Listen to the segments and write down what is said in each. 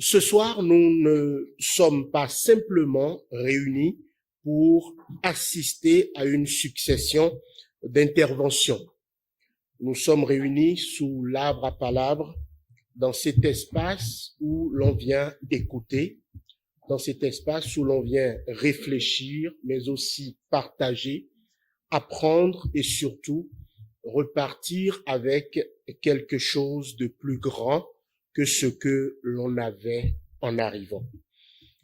Ce soir, nous ne sommes pas simplement réunis pour assister à une succession d'interventions. Nous sommes réunis sous l'arbre à palabres dans cet espace où l'on vient écouter, dans cet espace où l'on vient réfléchir, mais aussi partager, apprendre et surtout repartir avec quelque chose de plus grand que ce que l'on avait en arrivant.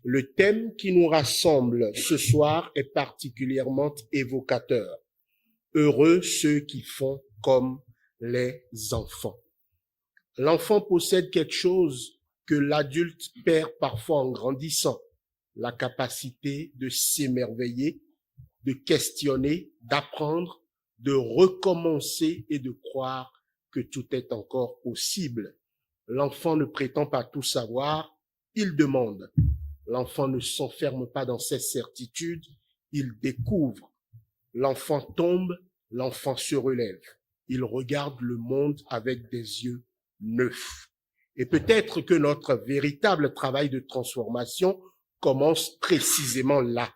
Le thème qui nous rassemble ce soir est particulièrement évocateur. Heureux ceux qui font comme les enfants. L'enfant possède quelque chose que l'adulte perd parfois en grandissant, la capacité de s'émerveiller, de questionner, d'apprendre, de recommencer et de croire que tout est encore possible. L'enfant ne prétend pas tout savoir, il demande. L'enfant ne s'enferme pas dans ses certitudes, il découvre. L'enfant tombe, l'enfant se relève. Il regarde le monde avec des yeux neufs. Et peut-être que notre véritable travail de transformation commence précisément là.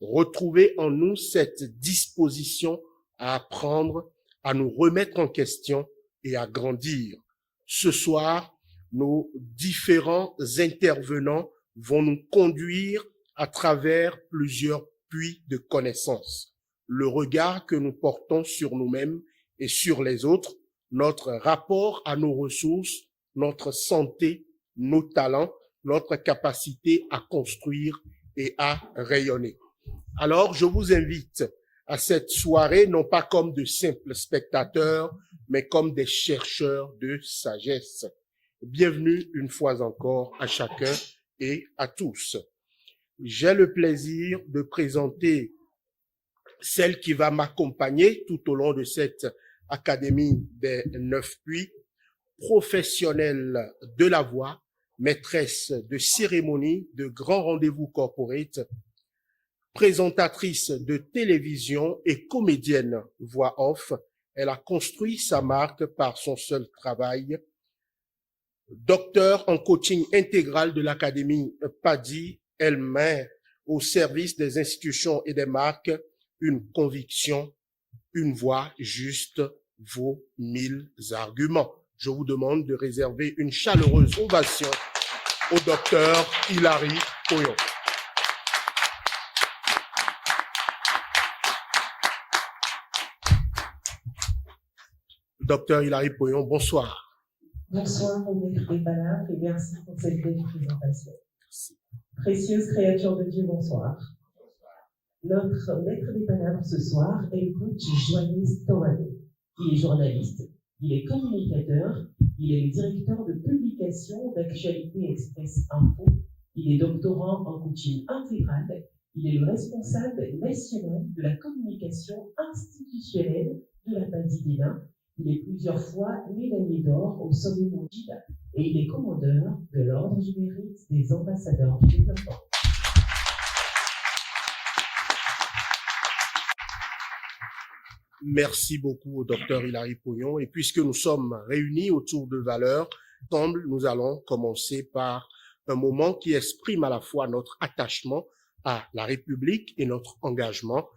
Retrouver en nous cette disposition à apprendre, à nous remettre en question et à grandir. Ce soir, nos différents intervenants vont nous conduire à travers plusieurs puits de connaissances. Le regard que nous portons sur nous-mêmes et sur les autres, notre rapport à nos ressources, notre santé, nos talents, notre capacité à construire et à rayonner. Alors, je vous invite à cette soirée, non pas comme de simples spectateurs, mais comme des chercheurs de sagesse. Bienvenue une fois encore à chacun et à tous. J'ai le plaisir de présenter celle qui va m'accompagner tout au long de cette Académie des 9 puits, professionnelle de la voix, maîtresse de cérémonie, de grands rendez-vous corporate, présentatrice de télévision et comédienne voix off. Elle a construit sa marque par son seul travail. Docteur en coaching intégral de l'Académie PADI, elle met au service des institutions et des marques une conviction, une voix juste vaut 1000 arguments. Je vous demande de réserver une chaleureuse ovation au docteur Hilary Poyon. Docteur Hilary Poyon, bonsoir. Bonsoir, mon maître des palabres, et merci pour cette belle présentation. Précieuse créature de Dieu, bonsoir. Notre maître des palabres ce soir est le coach Joannis Tawano. Il est journaliste, il est communicateur, il est le directeur de publication d'Actualité Express Info, il est doctorant en coaching intégral, il est le responsable national de la communication institutionnelle de la PADI Bénin. Il est plusieurs fois médaillé d'or au sommet mondial et il est commandeur de l'ordre du mérite des ambassadeurs du développement. Merci beaucoup au docteur Hilary Poyon. Et puisque nous sommes réunis autour de valeurs, nous allons commencer par un moment qui exprime à la fois notre attachement à la République et notre engagement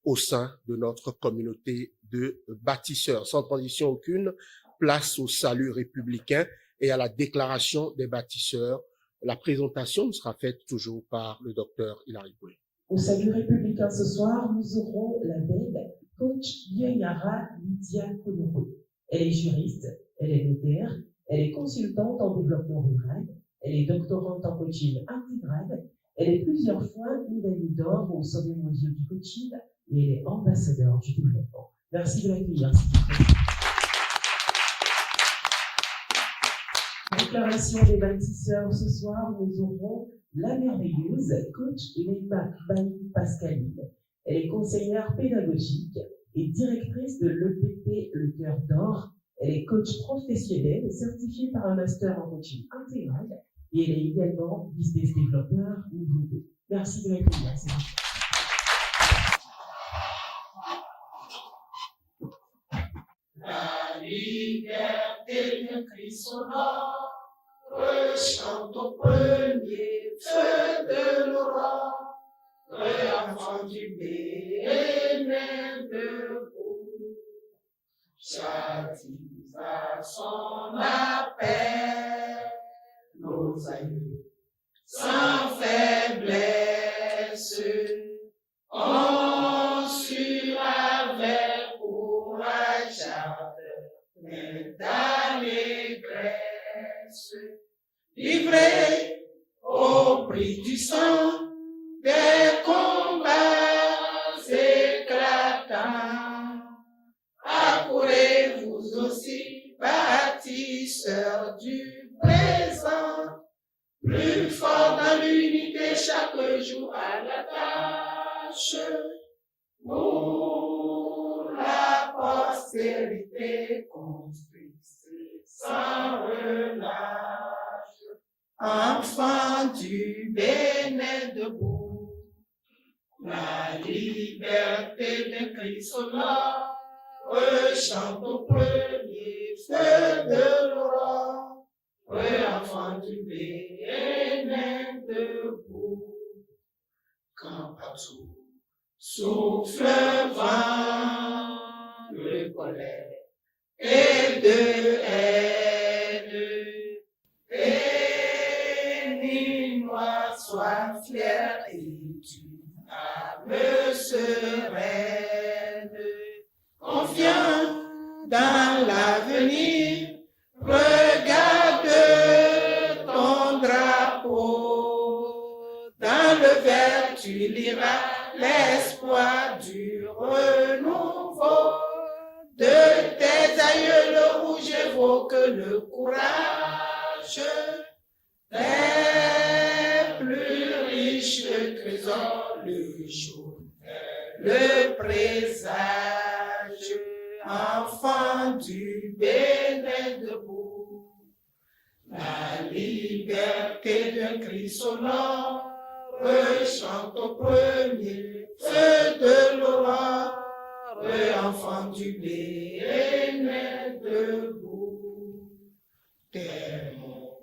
au sein de notre communauté de bâtisseurs. Sans transition aucune, place au salut républicain et à la déclaration des bâtisseurs. La présentation sera faite toujours par le docteur Hilary Poyon. Au salut républicain ce soir, nous aurons la belle coach Yayara Lydia Konoro. Elle est juriste, elle est notaire, elle est consultante en développement rural, elle est doctorante en coaching intégral, elle est plusieurs fois médaillée d'or au sommet mondial du coaching et elle est ambassadeur du développement. Merci de l'accueillir. Déclaration des bâtisseurs ce soir, nous aurons la merveilleuse coach Leïma Bani Pascaline. Elle est conseillère pédagogique et directrice de l'EPP Le Cœur d'Or. Elle est coach professionnelle certifiée par un master en coaching intégral et elle est également business développeur niveau 2. Merci de l'accueillir. La liberté de Christ sonore chante au premier feu de l'aurore, enfant du bénin debout, j'attise à son appel, nos aïeux, sans faiblesse, ont su avec courage, mais d'allégresse, livrés au prix du sang des combats éclatants. Accourez vous aussi, bâtisseurs du présent, plus fort dans l'unité chaque jour à la tâche, pour la postérité construite sans relâche. Enfant du Bénin debout, la liberté d'un cri sonore chante au premier feu de l'aurore, enfant du Bénin debout. Quand partout souffle un vent de colère et de haine, bénis-moi, sois fier et d'une âme sereine, confiant dans l'avenir, regarde ton drapeau, dans le vert tu liras l'espoir du renouveau, de tes aïeux le rouge évoque le courage, des plus riches trésors le jaune, le présage, enfant du Bénin debout, la liberté d'un cri sonore chante au premier feu de l'aurore, enfant du Bénin debout. Tes mots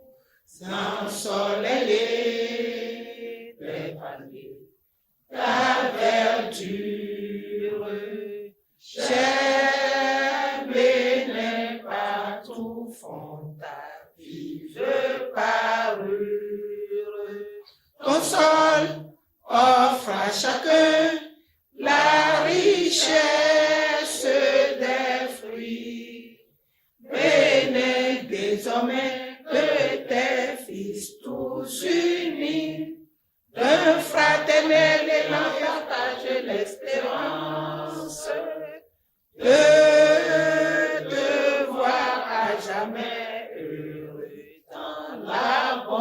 ensoleillés, tes palmiers, ta verdure, cher Bénin, partout font ta vive parure. Ton sol offre à chacun la richesse des fruits. Bénin désormais que tes fils tous unis, d'un fraternel élan partage l'espérance de te voir à jamais heureux dans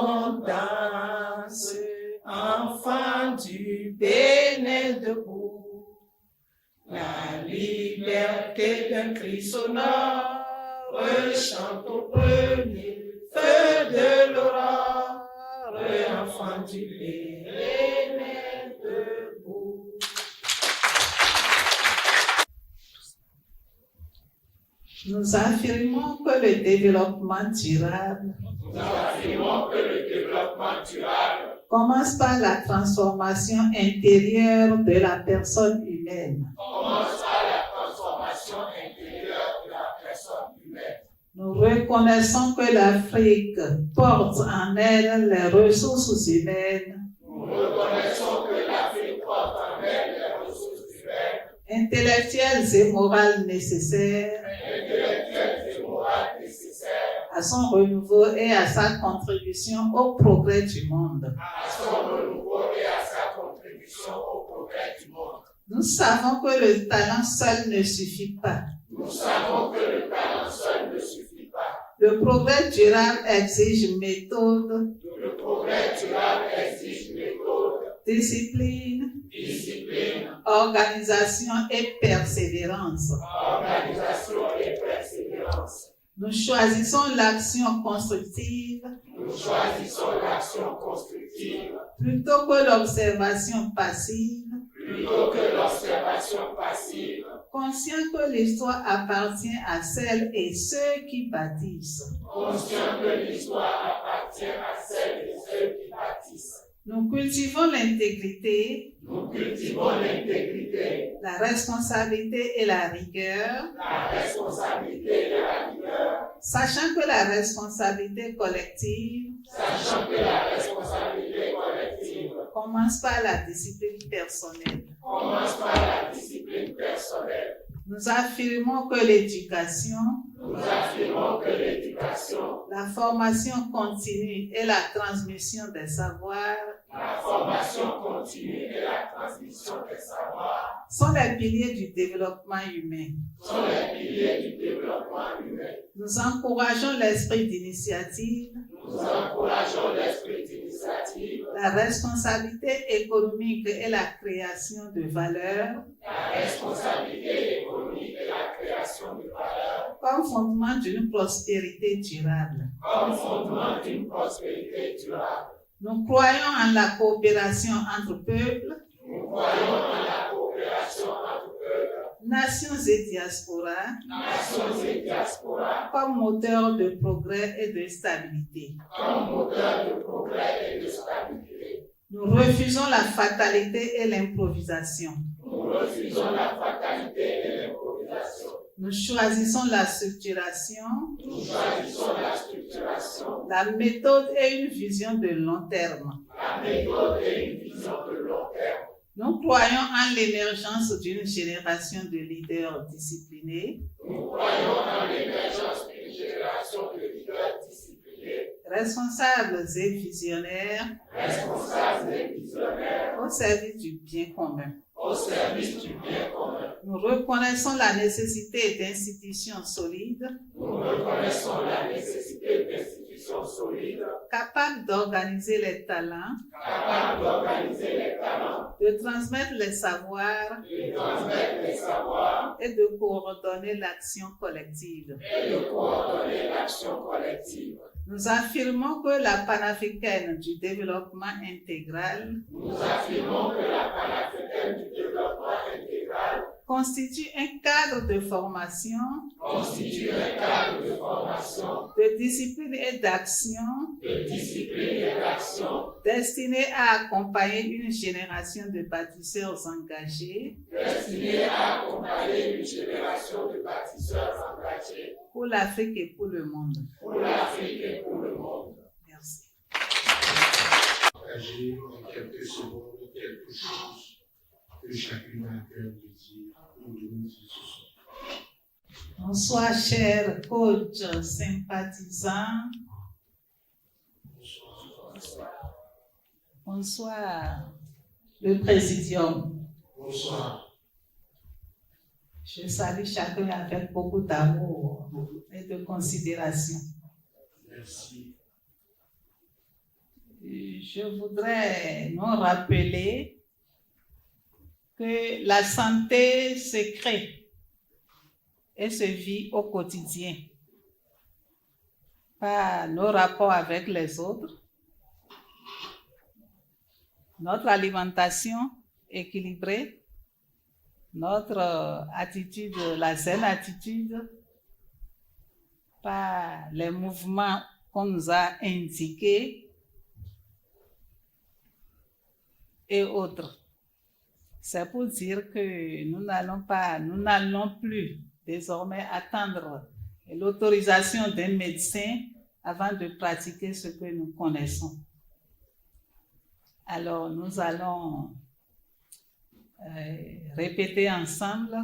l'abondance. Enfant du Bénin debout, la liberté d'un cri sonore chante au premier feu de l'aurore, enfant du Bénin debout. Nous affirmons que le développement durable commence par la transformation intérieure de la personne humaine. Nous reconnaissons que l'Afrique porte en elle les ressources humaines, intellectuelles et morales nécessaires à son renouveau et à sa contribution au progrès du monde. Nous savons que le talent seul ne suffit pas. Le progrès durable exige méthode, discipline, organisation et persévérance. Nous choisissons l'action constructive plutôt que l'observation passive Conscient que l'histoire appartient à celles et ceux qui bâtissent. Conscient que l'histoire appartient à celles et ceux qui bâtissent. Nous cultivons l'intégrité, Nous cultivons l'intégrité, la responsabilité et la rigueur, la responsabilité et la rigueur, sachant que la responsabilité collective sachant que la responsabilité collective commence par la discipline personnelle. commence par la discipline personnelle. Nous affirmons que l'éducation, Nous affirmons que l'éducation, la formation continue et la transmission des savoirs la formation continue et la transmission des savoirs sont les piliers du développement humain. sont les piliers du développement humain. Nous encourageons l'esprit d'initiative, Nous encourageons l'esprit d'initiative, la responsabilité économique et la création de valeur la responsabilité économique et la création de valeur comme fondement d'une prospérité durable. comme fondement d'une prospérité durable. Nous croyons en la coopération entre peuples, Nous croyons en la coopération entre peuples, nations et diasporas nations et diasporas comme moteur de progrès et de stabilité. comme moteur de progrès et de stabilité. Nous refusons la fatalité et l'improvisation. Nous refusons la fatalité et l'improvisation. Nous choisissons la structuration, Nous choisissons la structuration, la méthode et une vision de long terme. la méthode et une vision de long terme. Nous croyons en l'émergence d'une génération de leaders disciplinés, Nous croyons en l'émergence d'une génération de leaders disciplinés, responsables et visionnaires responsables et visionnaires au service du bien commun. au service du bien commun. Nous reconnaissons la nécessité d'institutions solides, Nous reconnaissons la nécessité d'institutions solides, capables d'organiser les talents, capables d'organiser les talents, de transmettre les savoirs de transmettre les savoirs et de coordonner l'action collective. et de coordonner l'action collective. Nous affirmons que la panafricaine du développement intégral Nous affirmons que la panafricaine du développement intégral constitue un cadre de formation, constitue un cadre de formation, de discipline et d'action de discipline et d'action destiné à accompagner une génération de bâtisseurs engagés destiné à accompagner une génération de bâtisseurs engagés pour l'Afrique et pour le monde. pour l'Afrique et pour le monde. Merci. Partager en quelques secondes quelque chose que chacun a à cœur de dire ou de nous dire ce soir. Bonsoir, chers coachs sympathisants. Bonsoir, le présidium. Bonsoir. Je salue chacun avec beaucoup d'amour et de considération. Merci. Je voudrais nous rappeler que la santé se crée et se vit au quotidien par nos rapports avec les autres, notre alimentation équilibrée, notre attitude, la saine attitude, par les mouvements qu'on nous a indiqués et autres. C'est pour dire que nous n'allons plus désormais attendre l'autorisation d'un médecin avant de pratiquer ce que nous connaissons. Alors, nous allons répéter ensemble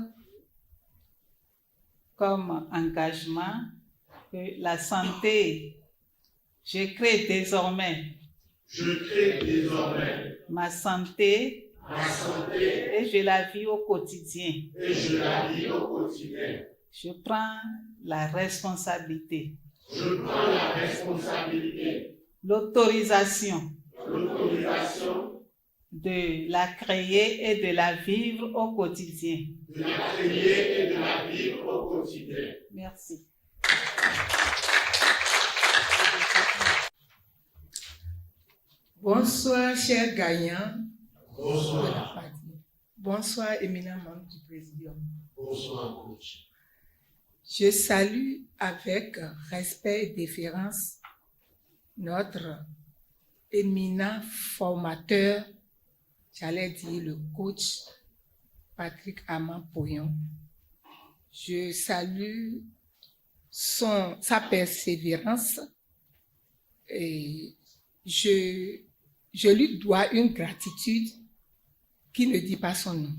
comme engagement que la santé, je crée désormais ma santé et je la vis au quotidien. Je prends la responsabilité. L'autorisation de la créer et de la vivre au quotidien. Merci. Bonsoir, chers gagnants. Bonsoir. Bonsoir, éminents membres du Présidium. Bonsoir, coach. Je salue avec respect et déférence notre éminent formateur, j'allais dire le coach Patrick Amand-Poyon. Je salue sa persévérance et je lui dois une gratitude qui ne dit pas son nom.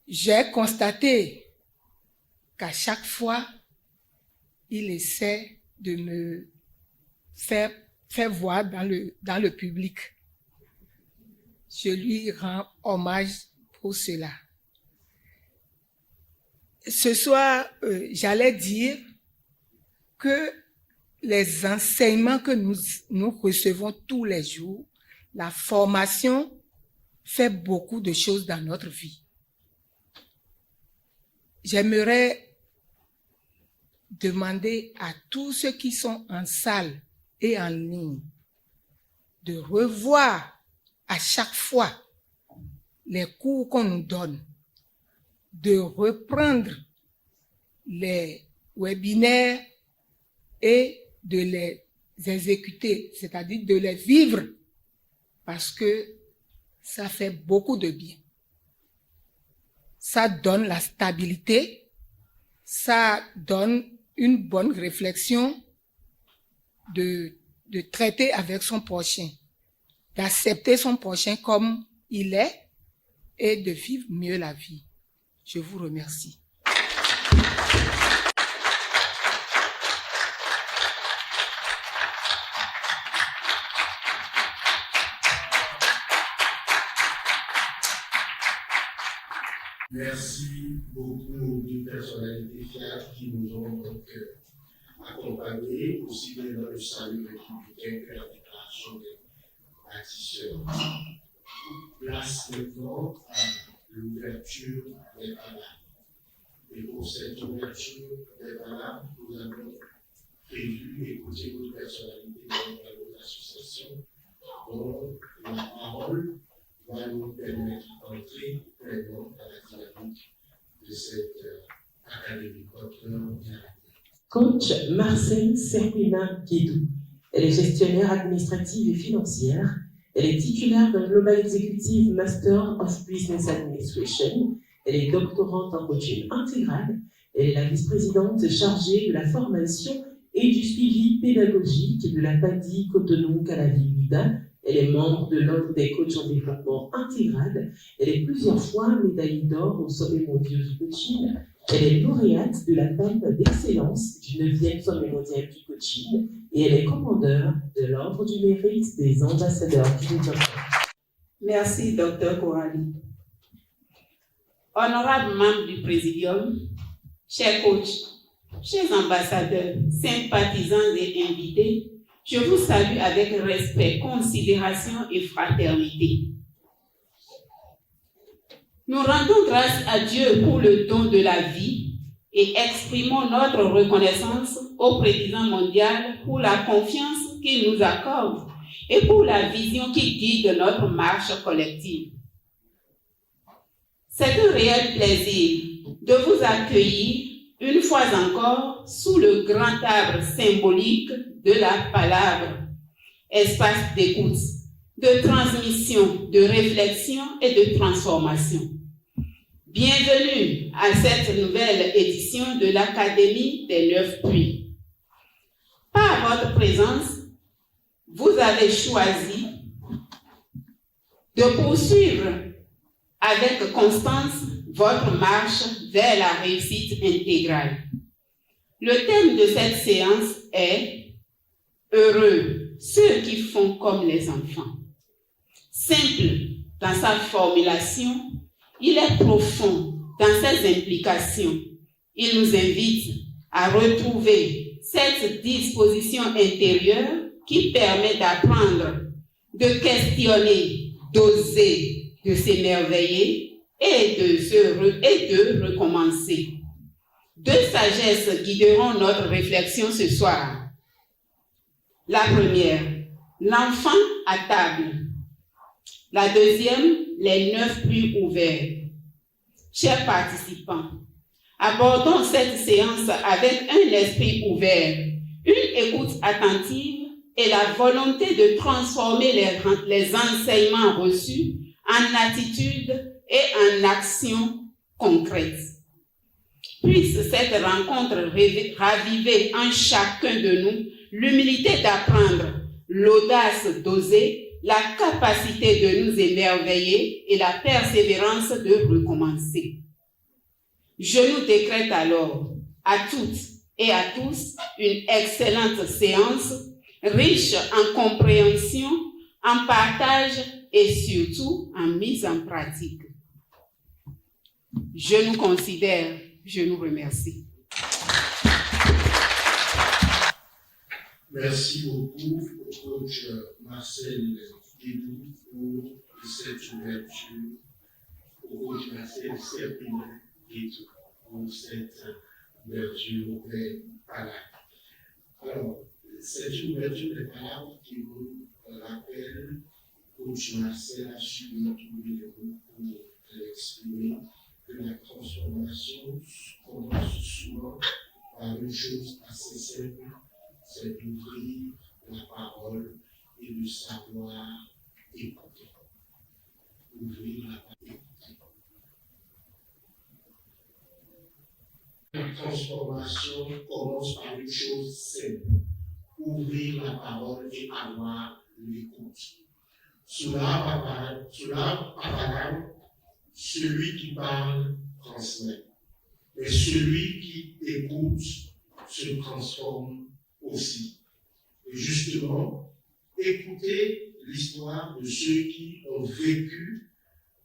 J'ai constaté qu'à chaque fois, il essaie de me faire voir dans le public. Je lui rends hommage pour cela. Ce soir, j'allais dire que les enseignements que nous recevons tous les jours, la formation fait beaucoup de choses dans notre vie. J'aimerais demander à tous ceux qui sont en salle et en ligne de revoir à chaque fois les cours qu'on nous donne, de reprendre les webinaires et de les exécuter, c'est-à-dire de les vivre, parce que ça fait beaucoup de bien. Ça donne la stabilité, ça donne une bonne réflexion de traiter avec son prochain, d'accepter son prochain comme il est et de vivre mieux la vie. Je vous remercie. Merci beaucoup d'une personnalité fiable qui nous ont donc accompagnés, aussi bien dans le salut républicain que la déclaration des bâtisseurs. Place maintenant à l'ouverture des palabres. Et pour cette ouverture des palabres, nous avons prévu écouter une personnalité de nos associations dont la parole va nous permettre d'entrer pleinement dans la dynamique de cette académie. Coach Marcel Serpina Guédou. Elle est gestionnaire administrative et financière. Elle est titulaire d'un Global Executive Master of Business Administration. Elle est doctorante en coaching intégral. Elle est la vice-présidente chargée de la formation et du suivi pédagogique de la PADI Cotonou Calavi-Huida. Elle est membre de l'Ordre des coachs en développement intégral. Elle est plusieurs fois médaillée d'or au sommet mondial du coaching. Elle est lauréate de la palme d'excellence du 9e sommet mondial du coaching et elle est commandeur de l'Ordre du mérite des ambassadeurs du développement. Merci, Dr. Kouali. Honorables membres du Présidium, chers coachs, chers ambassadeurs, sympathisants et invités, je vous salue avec respect, considération et fraternité. Nous rendons grâce à Dieu pour le don de la vie et exprimons notre reconnaissance au Président mondial pour la confiance qu'il nous accorde et pour la vision qui guide notre marche collective. C'est un réel plaisir de vous accueillir une fois encore sous le grand arbre symbolique de la palabre, espace d'écoute, de transmission, de réflexion et de transformation. Bienvenue à cette nouvelle édition de l'Académie des 9 puits. Par votre présence, vous avez choisi de poursuivre avec constance votre marche vers la réussite intégrale. Le thème de cette séance est « Heureux ceux qui font comme les enfants ». Simple dans sa formulation, il est profond dans ses implications. Il nous invite à retrouver cette disposition intérieure qui permet d'apprendre, de questionner, d'oser, de s'émerveiller et de recommencer. Deux sagesses guideront notre réflexion ce soir. La première, l'enfant à table. La deuxième, les 9 puits ouverts. chers participants, abordons cette séance avec un esprit ouvert, une écoute attentive et la volonté de transformer les enseignements reçus en attitudes et en actions concrètes. Puisse cette rencontre raviver en chacun de nous l'humilité d'apprendre, l'audace d'oser, la capacité de nous émerveiller et la persévérance de recommencer. Je nous décrète alors à toutes et à tous une excellente séance, riche en compréhension, en partage et surtout en mise en pratique. Je nous considère, je nous remercie. Merci beaucoup au coach Marcel Guédou pour cette ouverture, au coach Marcel Serpillon Guédou pour cette ouverture des palabres. Alors, cette ouverture des palabres qui nous rappelle, coach Marcel a su nous trouver les mots pour exprimer que la transformation commence souvent par une chose assez simple, c'est d'ouvrir la parole et de savoir écouter. Ouvrir la parole et écouter. La transformation commence par une chose simple, ouvrir la parole et avoir l'écoute. Cela apparaît, celui qui parle transmet, mais celui qui écoute se transforme aussi. Et justement, écouter l'histoire de ceux qui ont vécu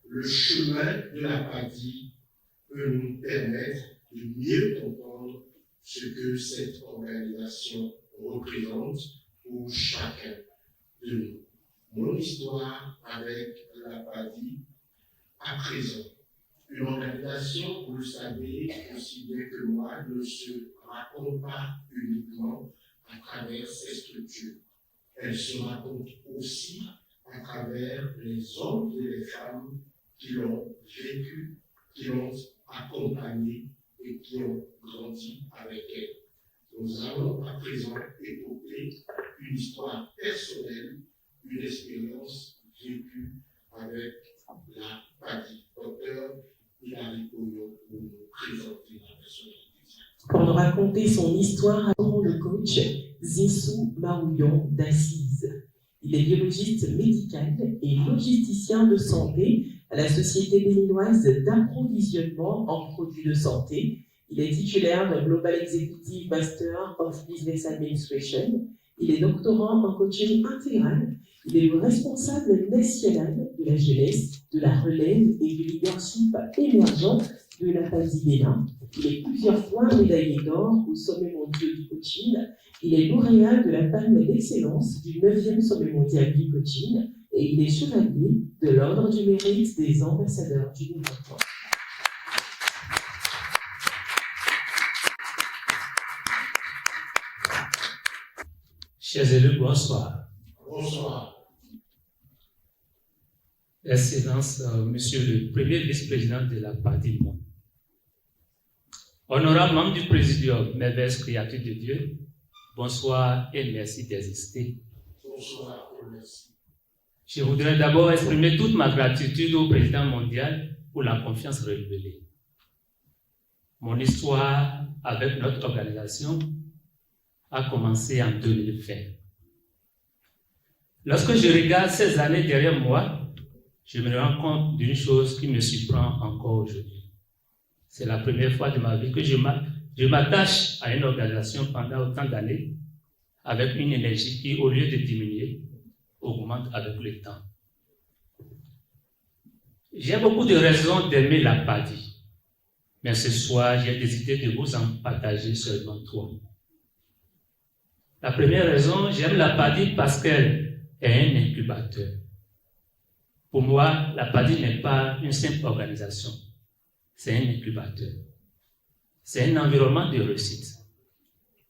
le chemin de la patrie peut nous permettre de mieux comprendre ce que cette organisation représente pour chacun de nous. Mon histoire avec la patrie à présent. Une organisation, vous le savez aussi bien que moi, ne se raconte pas uniquement à travers ses structures. Elle se raconte aussi à travers les hommes et les femmes qui l'ont vécu, qui l'ont accompagné et qui ont grandi avec elle. Nous allons à présent écouter une histoire personnelle, une expérience vécue avec la patrie. Docteur Hilary Koyo pour nous présenter la personnalité. Pour nous raconter son histoire, le coach Zissou Maouillon d'Assise. Il est biologiste médical et logisticien de santé à la Société béninoise d'approvisionnement en produits de santé. Il est titulaire d'un Global Executive Master of Business Administration. Il est doctorant en coaching intégral. Il est le responsable national de la jeunesse, de la relève et du leadership émergent de la Bénin. Il est plusieurs fois médaillé d'or au sommet mondial du coaching. Il est lauréat de la palme d'excellence du 9e sommet mondial du coaching et il est chevalier de l'ordre du mérite des ambassadeurs du développement. Chers élus, bonsoir. Bonsoir. Excellence, Monsieur le Premier vice-président de la partie monde. Honorable membre du Présidium, merveilleuse créature de Dieu, bonsoir et merci d'exister. Bonsoir et merci. Je voudrais d'abord exprimer toute ma gratitude au Président mondial pour la confiance renouvelée. Mon histoire avec notre organisation a commencé en 2020. Lorsque je regarde ces années derrière moi, je me rends compte d'une chose qui me surprend encore aujourd'hui. C'est la première fois de ma vie que je m'attache à une organisation pendant autant d'années avec une énergie qui, au lieu de diminuer, augmente avec le temps. J'ai beaucoup de raisons d'aimer la patrie, mais ce soir, j'ai décidé de vous en partager seulement trois. La première raison, j'aime la patrie parce qu'elle est un incubateur. Pour moi, la patrie n'est pas une simple organisation, c'est un incubateur. C'est un environnement de réussite.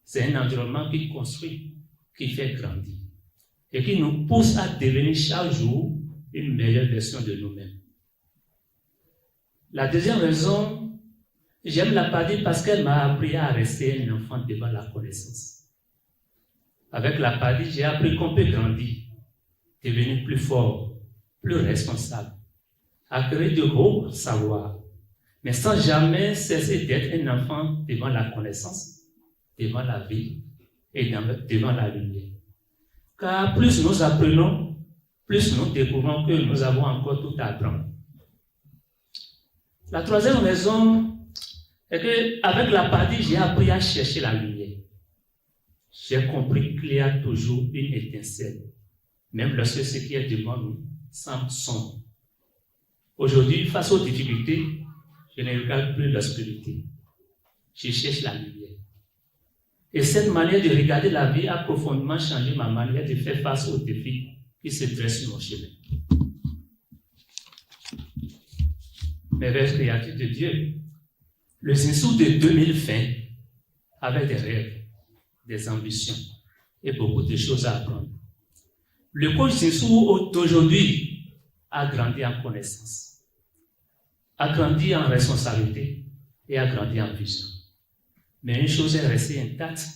C'est un environnement qui construit, qui fait grandir et qui nous pousse à devenir chaque jour une meilleure version de nous-mêmes. La deuxième raison, j'aime la PADI parce qu'elle m'a appris à rester un enfant devant la connaissance. Avec la PADI, j'ai appris qu'on peut grandir, devenir plus fort, plus responsable, acquérir de gros savoirs, mais sans jamais cesser d'être un enfant devant la connaissance, devant la vie et devant la lumière. Car plus nous apprenons, plus nous découvrons que nous avons encore tout à apprendre. La troisième raison est qu'avec la PADI, j'ai appris à chercher la lumière. J'ai compris qu'il y a toujours une étincelle, même lorsque ce qui est devant nous semble sombre. Aujourd'hui, face aux difficultés, je ne regarde plus l'obscurité. Je cherche la lumière. Et cette manière de regarder la vie a profondément changé ma manière de faire face aux défis qui se dressent sur mon chemin. Merveilleuse créature de Dieu, le Zinsou de 2020 avait des rêves, des ambitions et beaucoup de choses à apprendre. Le coach Zinsou d'aujourd'hui a grandi en connaissance, a grandi en responsabilité et a grandi en vision. Mais une chose est restée intacte,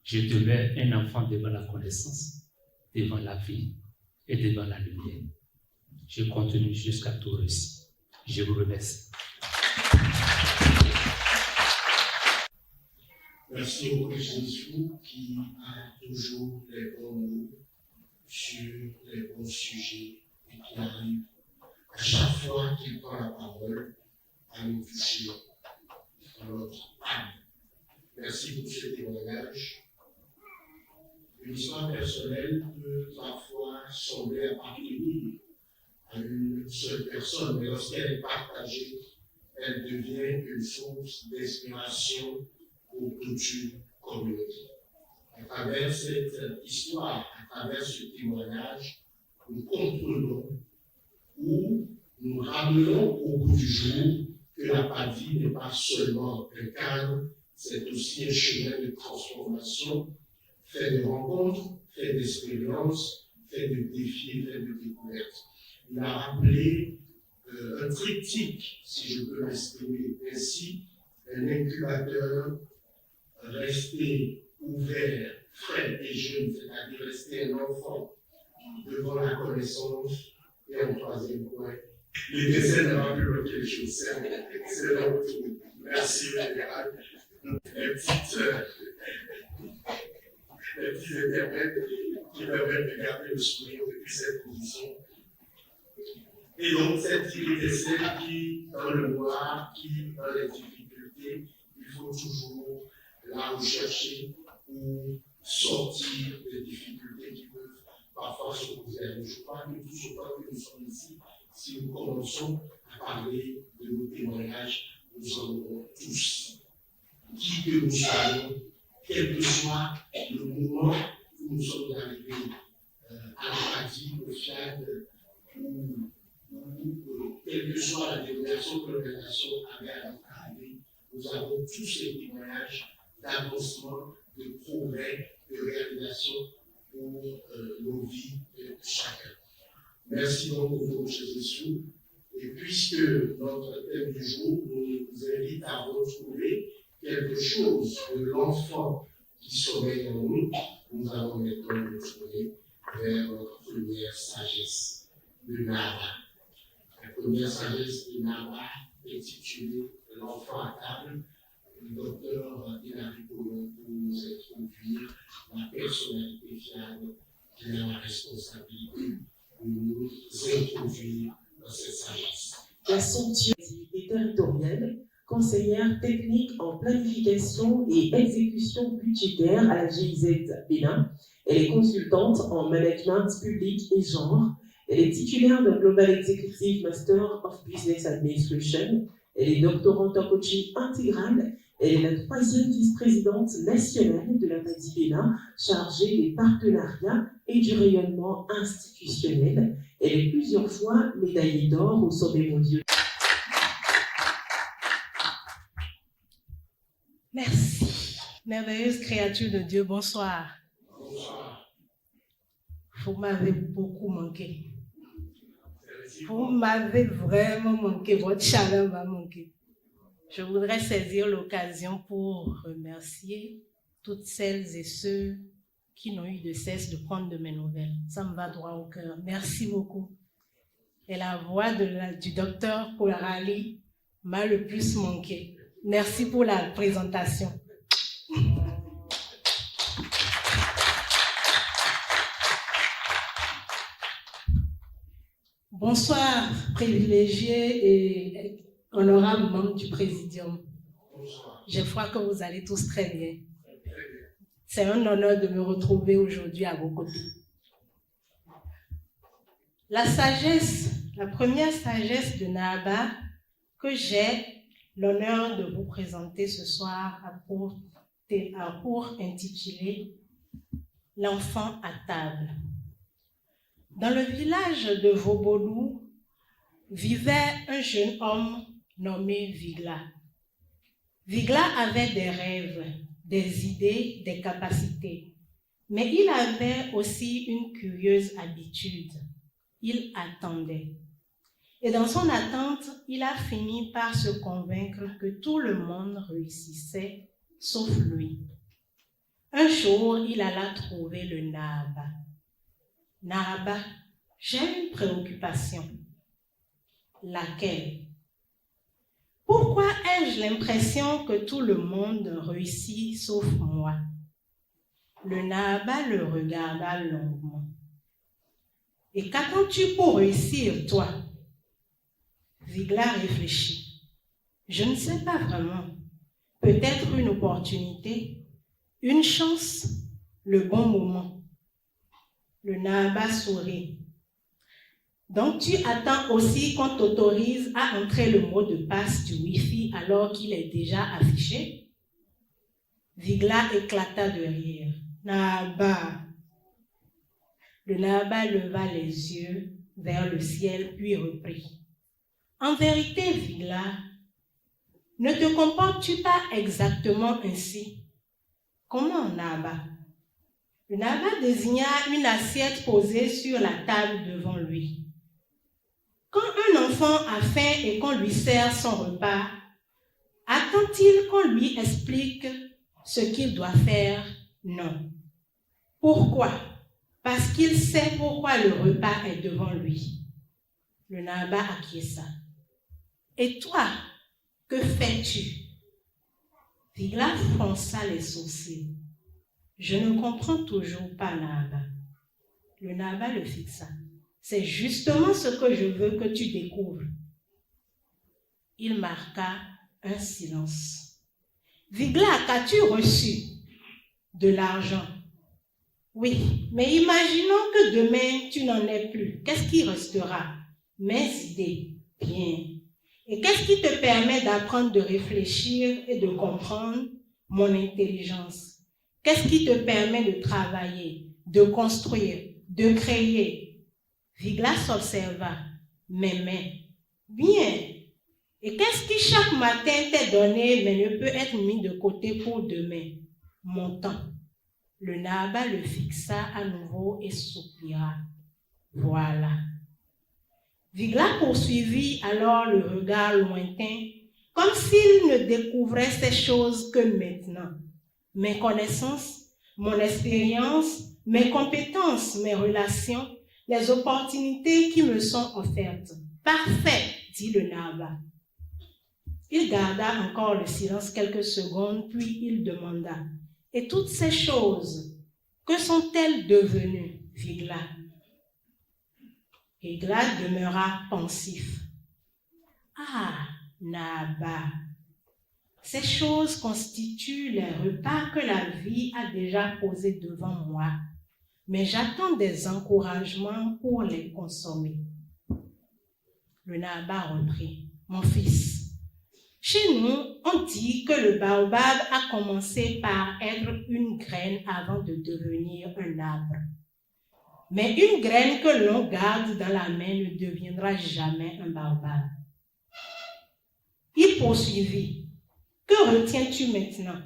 je demeure un enfant devant la connaissance, devant la vie et devant la lumière. Je continue jusqu'à tout réussir. Je vous remercie. Merci au Jésus qui a toujours les bons mots sur les bons sujets et qui arrive à chaque fois qu'il prend la parole à nous toucher dans notre âme. Merci pour ce témoignage. Une histoire personnelle peut parfois sembler appartenir à une seule personne, mais lorsqu'elle est partagée, elle devient une source d'inspiration pour toute une communauté. À travers cette histoire, à travers ce témoignage, nous comprenons ou nous ramenons au bout du jour que la PADI n'est pas seulement un cadre, c'est aussi un chemin de transformation, fait de rencontres, fait d'expériences, fait de défis, fait de découvertes. Il a rappelé un triptyque, si je peux m'exprimer ainsi, un incubateur, rester ouvert, frais et jeune, c'est-à-dire rester un enfant devant la connaissance, et en troisième point, les décès n'ont plus bloqué les choses. C'est donc tout. Merci, Général. Les petits interprètes qui permettent de garder le sourire depuis cette position. Et donc, cette étincelle qui, dans le noir, qui, dans les difficultés, il faut toujours la rechercher ou sortir des difficultés qui peuvent parfois se poser à nous. Je crois que tout ce temps que nous sommes ici, si nous commençons à parler de nos témoignages, nous en aurons tous. Qui que nous soyons, quel que soit le moment où nous sommes arrivés à la PADI, au FIAD, ou quelle que soit la dénomination que l'organisation avait à notre arrivée, nous avons tous ces témoignages d'avancement, de progrès, de réalisation pour nos vies de chacun. Merci donc au coach Jésus. Et puisque notre thème du jour nous invite à retrouver quelque chose de l'enfant qui sommeille en nous, nous allons maintenant nous tourner vers notre première sagesse de Nava. La première sagesse de Nava intitulée L'enfant à table. Le docteur Hilary Pollon pour nous introduire la personnalité fiable qui a la responsabilité de nous introduire dans cette sagesse. La somptuosité territoriale, conseillère technique en planification et exécution budgétaire à la GIZ Bénin. Elle est consultante en management public et genre. Elle est titulaire d'un Global Executive Master of Business Administration. Elle est doctorante en coaching intégral. Elle est la 3e vice-présidente nationale de la PADI Bénin, chargée des partenariats et du rayonnement institutionnel. Elle est plusieurs fois médaillée d'or au sommet mondial. Merci. Merveilleuse créature de Dieu, bonsoir. Bonsoir. Vous m'avez beaucoup manqué. Merci. Vous m'avez vraiment manqué, votre chaleur m'a manqué. Je voudrais saisir l'occasion pour remercier toutes celles et ceux qui n'ont eu de cesse de prendre de mes nouvelles. Ça me va droit au cœur. Merci beaucoup. Et la voix du docteur Kolarali m'a le plus manqué. Merci pour la présentation. Bonsoir, privilégiés et honorables membres du Présidium. Je crois que vous allez tous très bien. C'est un honneur de me retrouver aujourd'hui à vos côtés. La sagesse, la première sagesse de Nahaba que j'ai l'honneur de vous présenter ce soir a pour intituler « L'enfant à table ». Dans le village de Vobodou vivait un jeune homme nommé Vigla. Vigla avait des rêves, des idées, des capacités, mais il avait aussi une curieuse habitude. Il attendait. Et dans son attente, il a fini par se convaincre que tout le monde réussissait, sauf lui. Un jour, il alla trouver le Nahaba. Nahaba, j'ai une préoccupation. Laquelle? Pourquoi ai-je l'impression que tout le monde réussit sauf moi? Le Nahaba le regarda longuement. Et qu'attends-tu pour réussir, toi? Vigla réfléchit. Je ne sais pas vraiment. Peut-être une opportunité, une chance, le bon moment. Le Nahaba sourit. Donc tu attends aussi qu'on t'autorise à entrer le mot de passe du Wi-Fi alors qu'il est déjà affiché? Vigla éclata de rire. Nahaba. Le Nahaba leva les yeux vers le ciel puis reprit. En vérité, Vigla, ne te comportes-tu pas exactement ainsi? Comment, Nahaba? Le Nahaba désigna une assiette posée sur la table devant lui. Quand un enfant a faim et qu'on lui sert son repas, attend-il qu'on lui explique ce qu'il doit faire? Non. Pourquoi? Parce qu'il sait pourquoi le repas est devant lui. Le Nahaba acquiesça. Et toi, que fais-tu? Vigla fronça les sourcils. Je ne comprends toujours pas, Nahaba. Le Nahaba le fixa. C'est justement ce que je veux que tu découvres. Il marqua un silence. Vigla, qu'as-tu reçu? De l'argent. Oui, mais imaginons que demain tu n'en aies plus. Qu'est-ce qui restera? Mes idées. Bien. Et qu'est-ce qui te permet d'apprendre, de réfléchir et de comprendre? Mon intelligence. Qu'est-ce qui te permet de travailler, de construire, de créer? Vigla s'observa. Mes mains. Bien. Et qu'est-ce qui chaque matin t'est donné mais ne peut être mis de côté pour demain? Mon temps. Le Nahaba le fixa à nouveau et soupira. Voilà. Vigla poursuivit alors le regard lointain, comme s'il ne découvrait ces choses que maintenant. Mes connaissances, mon expérience, mes compétences, mes relations, les opportunités qui me sont offertes. Parfait, dit le Nahaba. Il garda encore le silence quelques secondes, puis il demanda. Et toutes ces choses, que sont-elles devenues, Vigla? Vigla demeura pensif. Ah, Nahaba, ces choses constituent les repas que la vie a déjà posés devant moi, mais j'attends des encouragements pour les consommer. Le Nahaba reprit. Mon fils, chez nous, on dit que le baobab a commencé par être une graine avant de devenir un arbre. Mais une graine que l'on garde dans la main ne deviendra jamais un baobab. Il poursuivit. Que retiens-tu maintenant?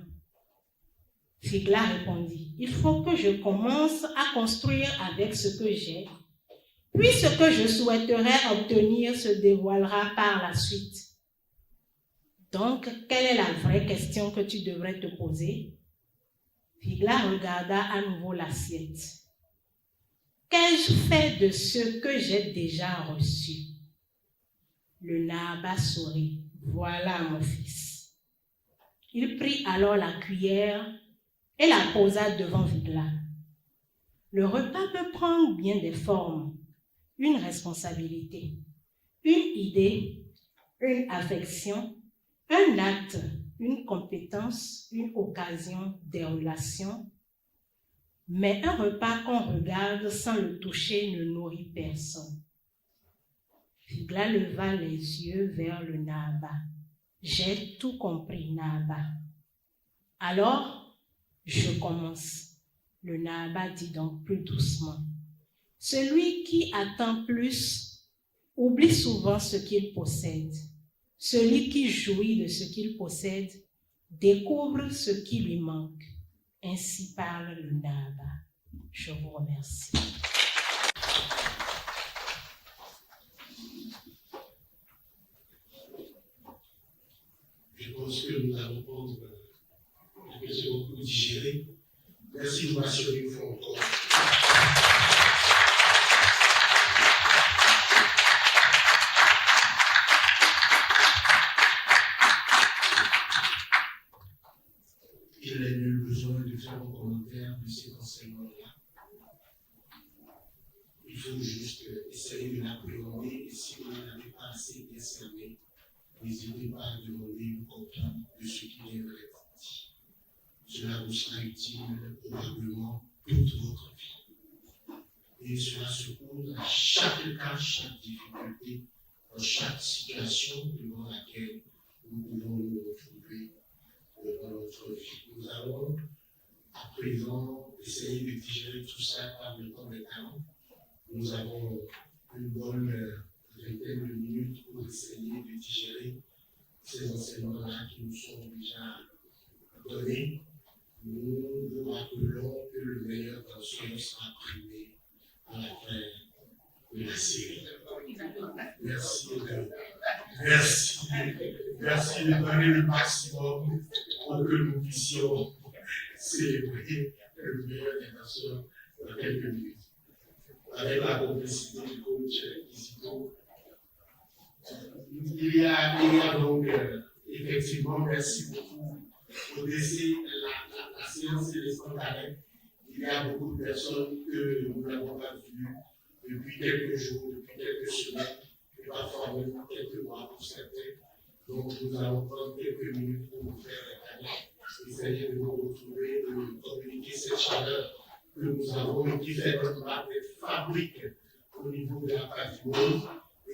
Vigla répondit. Il faut que je commence à construire avec ce que j'ai Puis ce que je souhaiterais obtenir se dévoilera par la suite. Donc, quelle est la vraie question que tu devrais te poser? Figla regarda à nouveau l'assiette. Qu'ai-je fait de ce que j'ai déjà reçu? Le Nahaba sourit. Voilà mon fils. Il prit alors la cuillère et la posa devant Figla. Le repas peut prendre bien des formes. Une responsabilité, une idée, une affection, un acte, une compétence, une occasion, des relations. Mais un repas qu'on regarde sans le toucher ne nourrit personne. Figla leva les yeux vers le Nahaba. J'ai tout compris, Nahaba. Alors, je commence. Le Nahaba dit donc plus doucement. Celui qui attend plus oublie souvent ce qu'il possède. Celui qui jouit de ce qu'il possède découvre ce qui lui manque. Ainsi parle le Nahaba. Je vous remercie. Je pense que nous allons prendre quelques secondes pour digérer. Merci de m'assurer une fois encore. Il n'est nul besoin de faire un commentaire de ces enseignements-là. Il faut juste essayer de l'appréhender et si vous n'avez pas assez bien cerné, n'hésitez pas à demander une copie de ce qui vient d'être dit. Cela vous sera utile probablement toute votre vie. Et cela se pose à chaque cas, chaque difficulté, dans chaque situation devant laquelle nous pouvons nous retrouver dans notre vie. Nous allons à présent essayer de digérer tout ça par le temps des talents. Nous avons une bonne vingtaine de minutes pour essayer de digérer ces enseignements-là qui nous sont déjà donnés. Nous vous rappelons que le meilleur danseur sera primé à la fin de la série. Merci de donner le maximum pour que nous puissions célébrer le meilleur des danseurs dans quelques minutes. Avec la complicité du coach Isito. Il y a donc effectivement, merci beaucoup. Au décès, la séance est laissant d'arrêt. Il y a beaucoup de personnes que nous n'avons pas vues depuis quelques jours, depuis quelques semaines, et parfois même quelques mois pour certains. Donc nous allons prendre quelques minutes pour vous faire essayer de nous retrouver, de communiquer cette chaleur que nous avons et qui fait notre marque d'être fabrique au niveau de la patrimone.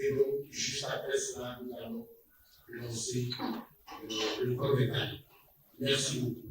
Et donc, juste après cela, nous allons lancer le corps détail. Merci beaucoup.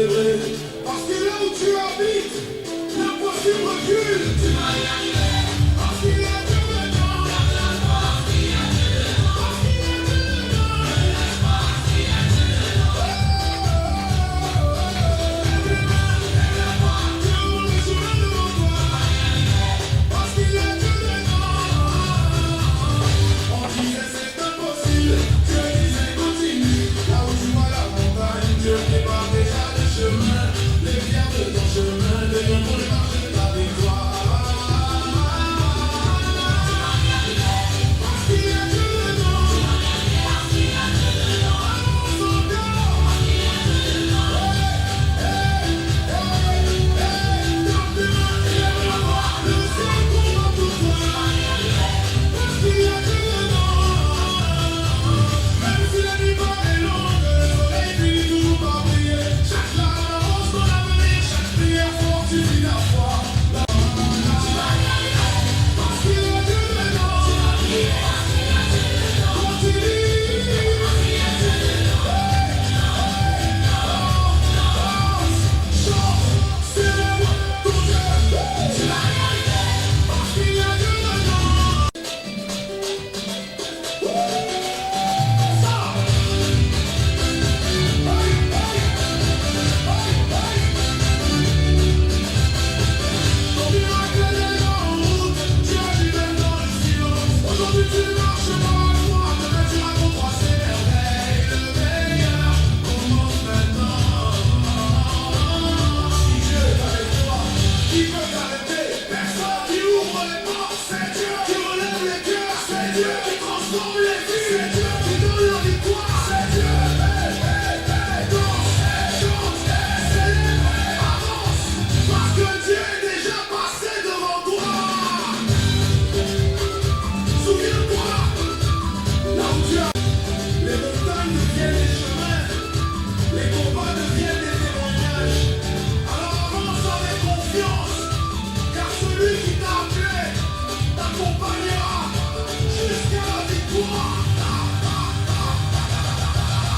célébrer. Parce que là où tu habites, l'impossible recule. Tu vas y arriver. Parce qu'il y a Dieu dedans. Parce qu'il y a Dieu dedans. Parce qu'il y a Dieu dedans. Parce qu'il y a Dieu dedans. Lève la voix. Dieu ouvre le chemin devant toi. Parce qu'il y a Dieu dedans. On disait c'est impossible. Dieu disait continue. Là où tu vois la montagne, Dieu prépare déjà le chemin. Les pierres de ton chemin deviendront les marches de ta victoire. Parce qu'il y a Dieu dedans. Parce qu'il y a Dieu dedans. Avance encore. Parce qu'il y a Dieu dedans. Tape tes mains, lève la voix. Le ciel combat pour toi. Parce qu'il y a Dieu dedans. Même si la nuit paraît longue, le soleil finit toujours par briller. Chaque larme avance dans l'avenir, chaque prière fortifie la foi. Parce qu'il y a Dieu dedans. Continue. Chante, célèbre ton Dieu. Tu vas y arriver. Parce qu'il y a Dieu dedans. Ça. Ton miracle est en route, tu agis même dans le silence. Aujourd'hui tu marches dans la foi, demain tu raconteras ses merveilles. Le meilleur commence maintenant. Si Dieu est avec toi, qui peut t'arrêter? Personne. Qui ouvre les portes, c'est Dieu. Qui relève les cœurs, c'est Dieu. Qui transforme les vies, c'est Dieu. Qui donne la victoire, c'est Dieu. Danse, chante, célèbre, avance. Parce que Dieu est déjà passé devant toi. Souviens-toi, là où tu as, les montagnes deviennent des chemins, les combats deviennent des témoignages. Alors avance avec confiance, car celui qui t'a appelé t'accompagnera jusqu'à la victoire.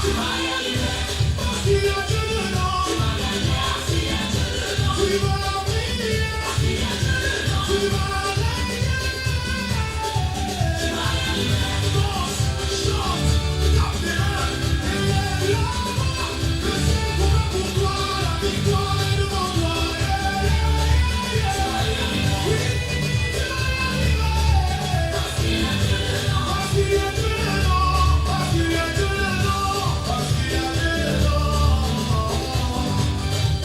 Tu vas y arriver, parce qu'il y a Dieu dedans. Tu vas gagner, parce qu'il y a Dieu dedans. Tu vas briller, parce qu'il y a Dieu dedans. Tu vas régner. Tu vas y arriver. Danse, chante, tape tes mains, élève la voix. Le ciel combat pour toi, la victoire est devant toi. Tu vas y arriver. Oui, tu vas y arriver. Parce qu'il y a Dieu dedans. Parce qu'il y a Dieu dedans. Parce qu'il y a Dieu dedans. Parce qu'il y a Dieu dedans.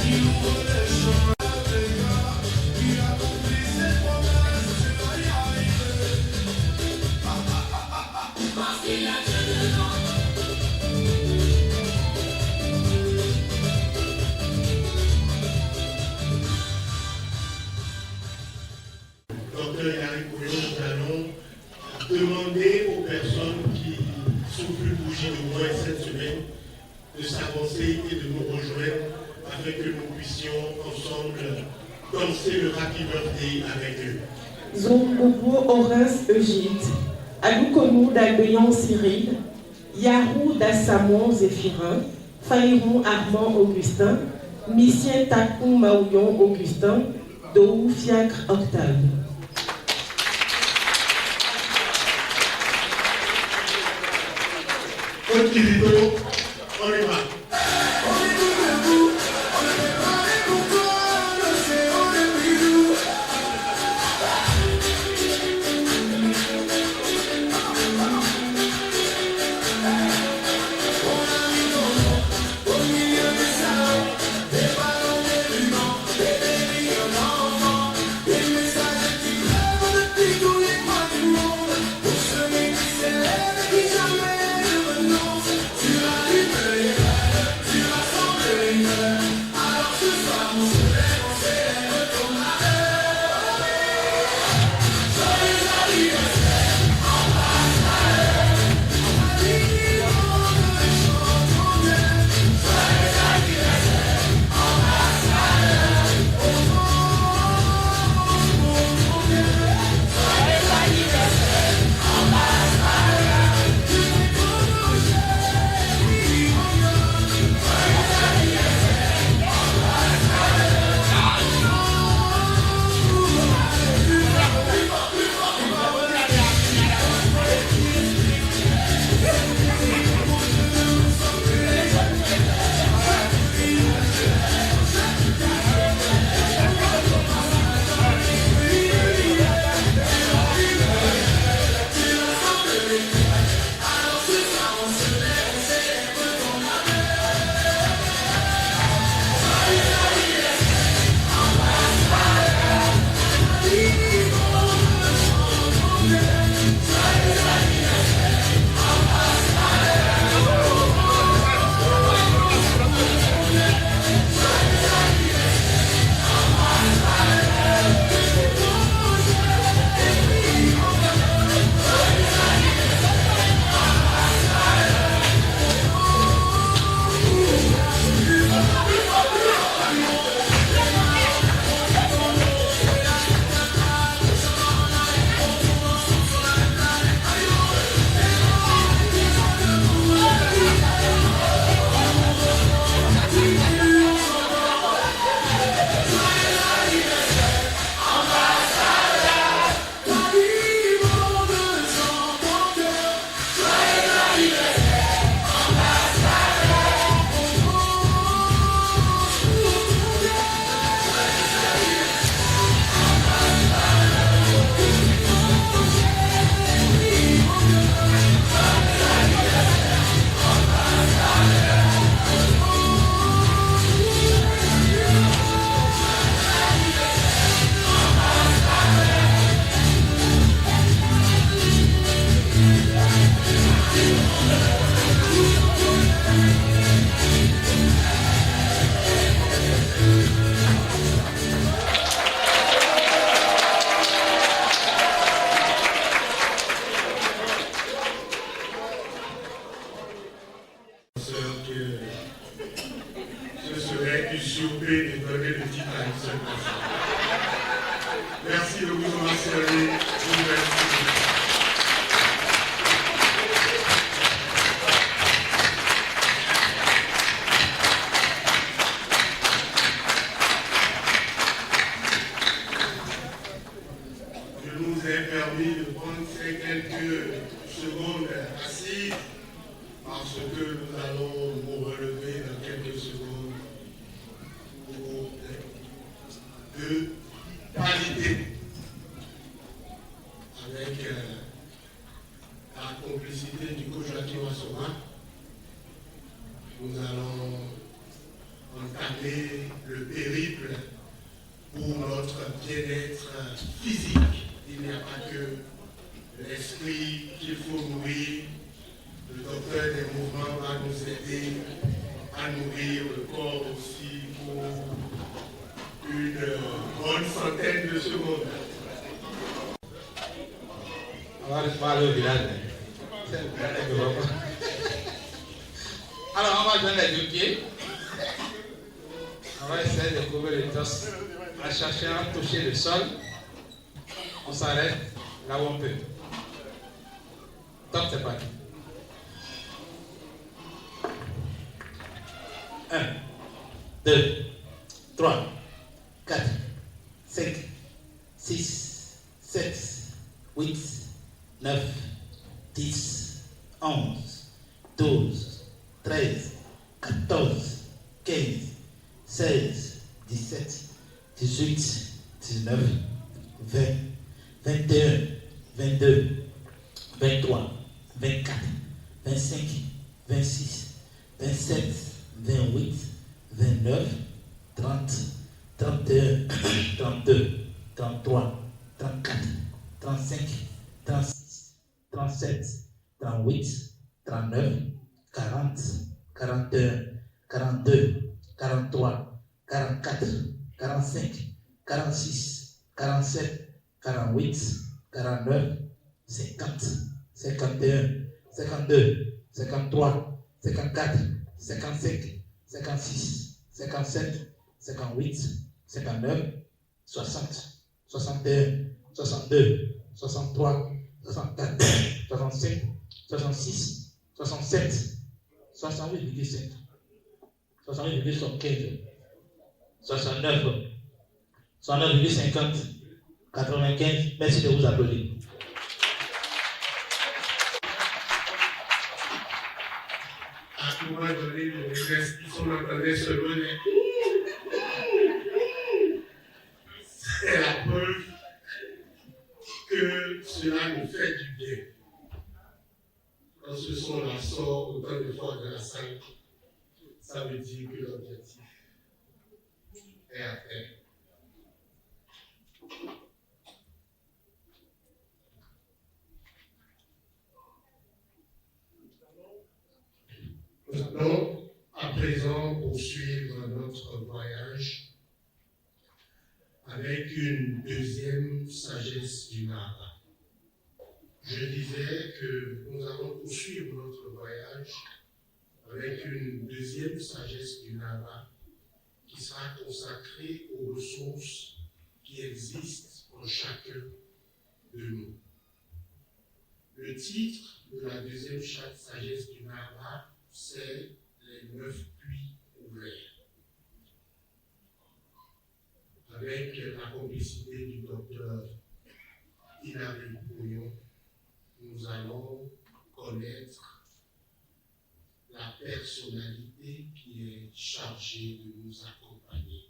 Il ouvre les chemins des gars. Il accomplit ses promesses. Tu vas y arriver. Parce qu'il y a Dieu dedans. Docteur Yari Koyo, nous allons demander aux personnes qui sont plus bougies de moins cette semaine de s'avancer et de nous rejoindre afin que nous puissions ensemble danser le Happy Birthday avec eux. Zongobo Horace Eugide, Aloukonou d'Albeyan Cyril, Yarou d'Assamon Zéphirin, Faïron Armand Augustin, Missien Takou Maouyon Augustin, Doou Fiacre Octave. Continue, on y va. On est tous debout, on est préparé pour toi, le séant des bidous. On arrive au milieu des salons, des ballons, des rubans, des bébés, un enfant, des messages qui rêvent depuis tous les coins du monde. Pour celui qui s'élève et qui jamais ne renonce, tu allumes les rêves. usurper et donner le titre à une seule personne. Merci de vous mentionner. Je vous remercie. Je nous ai permis de prendre ces quelques secondes assises parce que nous allons nous relever dans quelques secondes pour deux qualités avec la complicité du coach Joachim Assoma. Nous allons entamer le périple pour notre bien-être physique. Il n'y a pas que l'esprit qu'il faut nourrir. Le docteur des mouvements va nous aider à nourrir le corps aussi pour une bonne centaine de secondes. On va parler au village. Alors, on va donner les deux pieds. On va essayer de couvrir les torses à chercher à toucher le sol. On s'arrête là où on peut. Top, c'est parti. 1, 2, 3, 4, 5, 6, 7, 8, 9, 10, 11, 12, 13, 14, 15, 16, 17, 18, 19, 20, 21, 22, 23, 24, 25, 26, 27, 28, 29, 30, 31, 32, 33, 34, 35, 36, 37, 38, 39, 40, 41, 42, 43, 44, 45, 46, 47, 48, 49, 50, 51, 52, 53, 54, 55, 56, 57, 58, 59, 60, 61, 62, 63, 64, 65, 66, 67, 68,5, 68,15, 69, 69,50, 95. Merci de vous applaudir. À un moment donné, les esprits sont entendus se donner. C'est la preuve que cela nous fait du bien. Quand ce son-là sort autant de fois de la salle, ça veut dire que l'objectif est atteint. Nous allons à présent poursuivre notre voyage avec une deuxième sagesse du Nara. Je disais que nous allons poursuivre notre voyage avec une deuxième sagesse du Nara qui sera consacrée aux ressources qui existent en chacun de nous. Le titre de la deuxième sagesse du Nara, c'est les 9 puits ouverts. Avec la complicité du docteur Hilary Pouillon, nous allons connaître la personnalité qui est chargée de nous accompagner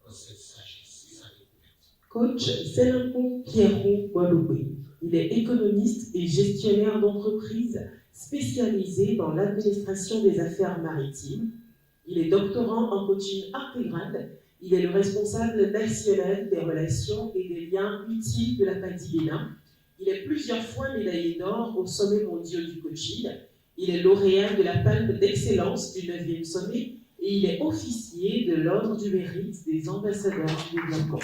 dans cette sagesse et sa découverte. Coach Selinkou Pierrot Guadoubé. Il est économiste et gestionnaire d'entreprise spécialisé dans l'administration des affaires maritimes. Il est doctorant en coaching intégral. Il est le responsable national des relations et des liens utiles de la PADI-BENIN. Il est plusieurs fois médaillé d'or au sommet mondial du coaching. Il est lauréat de la palme d'excellence du 9e sommet et il est officier de l'ordre du mérite des ambassadeurs du développement.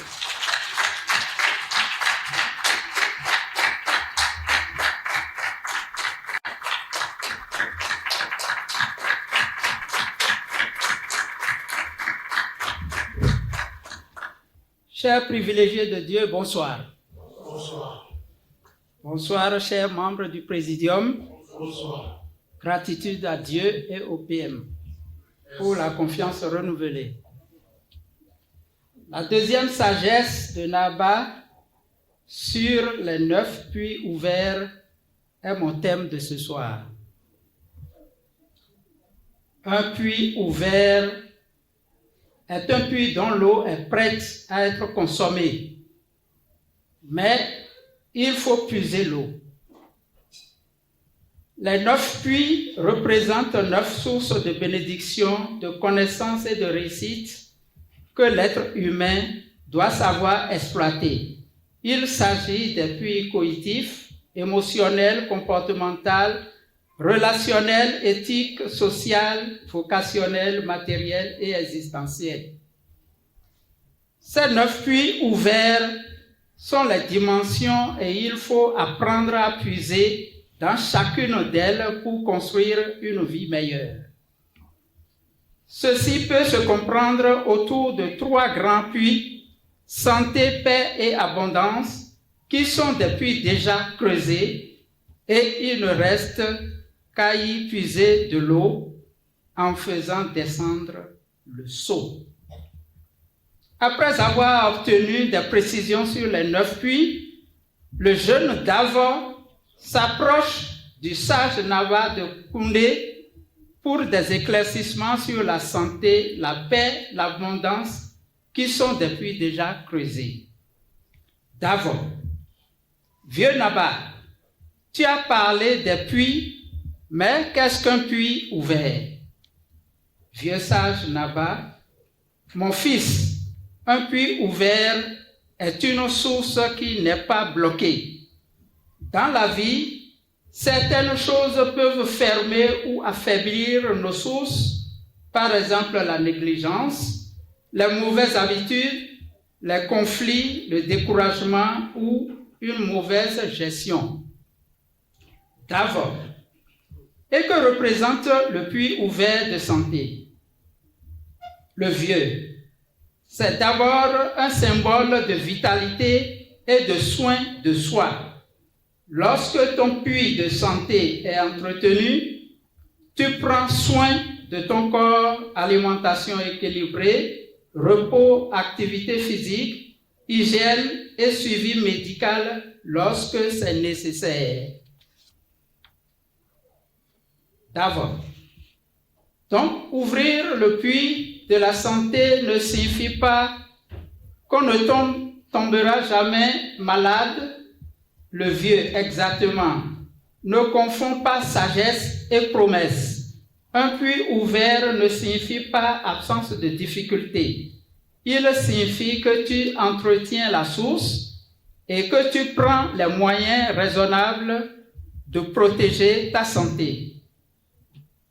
Chers privilégiés de Dieu, bonsoir. Bonsoir. Bonsoir, chers membres du Présidium. Bonsoir. Gratitude à Dieu et au PM pour la confiance renouvelée. La deuxième sagesse de Naba sur les 9 puits ouverts est mon thème de ce soir. Un puits ouvert est un puits dont l'eau est prête à être consommée, mais il faut puiser l'eau. Les 9 puits représentent 9 sources de bénédiction, de connaissance et de réussite que l'être humain doit savoir exploiter. Il s'agit des puits cognitifs, émotionnels, comportementaux, relationnels, éthiques, sociaux, vocationnels, matériels et existentiels. Ces 9 puits ouverts sont les dimensions et il faut apprendre à puiser dans chacune d'elles pour construire une vie meilleure. Ceci peut se comprendre autour de 3 grands puits, santé, paix et abondance, qui sont des puits déjà creusés et il ne reste qu'à y puiser de l'eau en faisant descendre le seau. Après avoir obtenu des précisions sur les 9 puits, le jeune Davor s'approche du sage Naba de Koundé pour des éclaircissements sur la santé, la paix, l'abondance, qui sont des puits déjà creusés. Davor, vieux Naba, tu as parlé des puits, mais qu'est-ce qu'un puits ouvert? Vieux sage Naba, mon fils, un puits ouvert est une source qui n'est pas bloquée. Dans la vie, certaines choses peuvent fermer ou affaiblir nos sources, par exemple la négligence, les mauvaises habitudes, les conflits, le découragement ou une mauvaise gestion. D'abord, et que représente le puits ouvert de santé? Le vieux, c'est d'abord un symbole de vitalité et de soin de soi. Lorsque ton puits de santé est entretenu, tu prends soin de ton corps, alimentation équilibrée, repos, activité physique, hygiène et suivi médical lorsque c'est nécessaire. D'abord, donc ouvrir le puits de la santé ne signifie pas qu'on ne tombera jamais malade. Le vieux, exactement. Ne confonds pas sagesse et promesse. Un puits ouvert ne signifie pas absence de difficulté. Il signifie que tu entretiens la source et que tu prends les moyens raisonnables de protéger ta santé.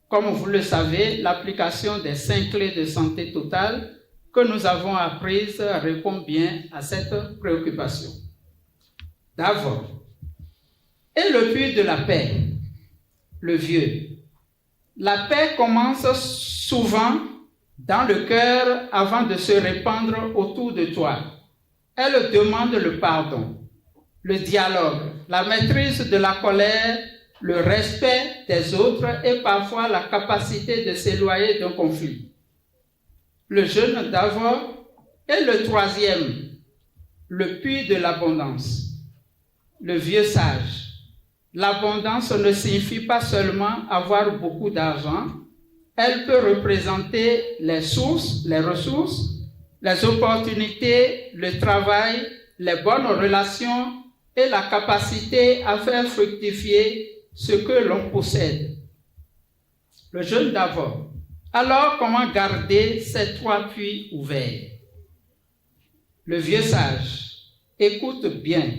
Comme vous le savez, l'application des 5 clés de santé totale que nous avons apprises répond bien à cette préoccupation. D'abord, et le puits de la paix, le vieux. La paix commence souvent dans le cœur avant de se répandre autour de toi. Elle demande le pardon, le dialogue, la maîtrise de la colère, le respect des autres et parfois la capacité de s'éloigner d'un conflit. Le jeûne d'Avor est le 3e, le puits de l'abondance, le vieux sage. L'abondance ne signifie pas seulement avoir beaucoup d'argent, elle peut représenter les sources, les ressources, les opportunités, le travail, les bonnes relations et la capacité à faire fructifier ce que l'on possède. Le jeûne d'abord. Alors, comment garder ces 3 puits ouverts? Le vieux sage, écoute bien.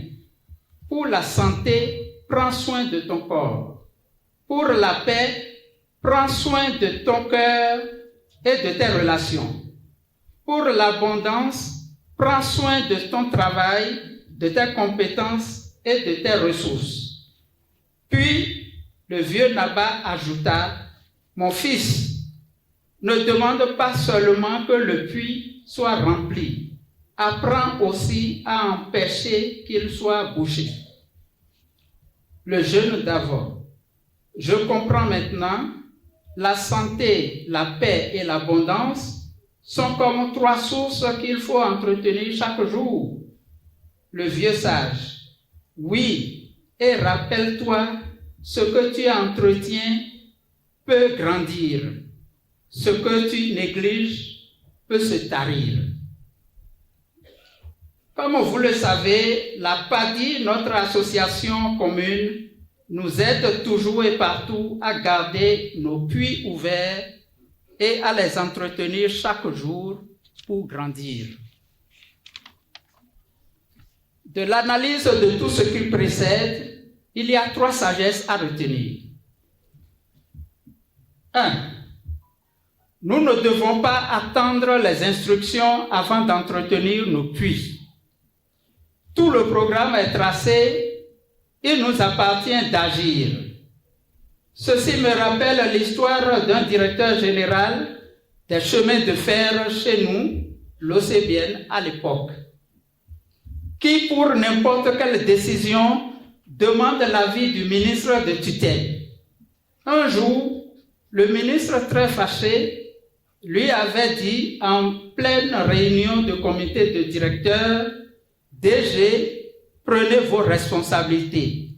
Pour la santé, prends soin de ton corps. Pour la paix, prends soin de ton cœur et de tes relations. Pour l'abondance, prends soin de ton travail, de tes compétences et de tes ressources. Puis, le vieux Naba ajouta, « Mon fils, ne demande pas seulement que le puits soit rempli, apprend aussi à empêcher qu'il soit bouché. Le jeûne d'avant. Je comprends maintenant, la santé, la paix et l'abondance sont comme 3 sources qu'il faut entretenir chaque jour. Le vieux sage. Oui, et rappelle-toi, ce que tu entretiens peut grandir. Ce que tu négliges peut se tarir. Comme vous le savez, la PADI, notre association commune, nous aide toujours et partout à garder nos puits ouverts et à les entretenir chaque jour pour grandir. De l'analyse de tout ce qui précède, il y a 3 sagesses à retenir. 1. Nous ne devons pas attendre les instructions avant d'entretenir nos puits. Tout le programme est tracé, il nous appartient d'agir. Ceci me rappelle l'histoire d'un directeur général des chemins de fer chez nous, l'OCBN à l'époque, qui pour n'importe quelle décision demande l'avis du ministre de tutelle. Un jour, le ministre très fâché lui avait dit en pleine réunion de comité de directeurs: DG, prenez vos responsabilités.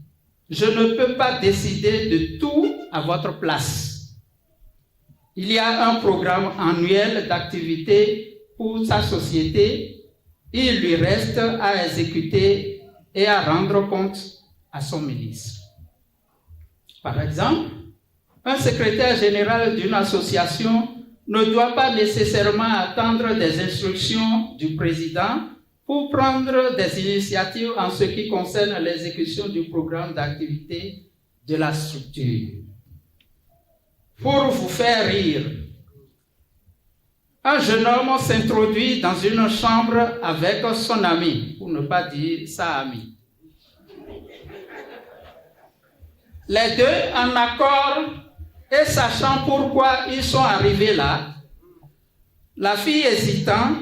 Je ne peux pas décider de tout à votre place. Il y a un programme annuel d'activité pour sa société. Il lui reste à exécuter et à rendre compte à son ministre. Par exemple, un secrétaire général d'une association ne doit pas nécessairement attendre des instructions du président pour prendre des initiatives en ce qui concerne l'exécution du programme d'activité de la structure. Pour vous faire rire, un jeune homme s'introduit dans une chambre avec son ami, pour ne pas dire sa amie. Les deux en accord et sachant pourquoi ils sont arrivés là, la fille hésitant,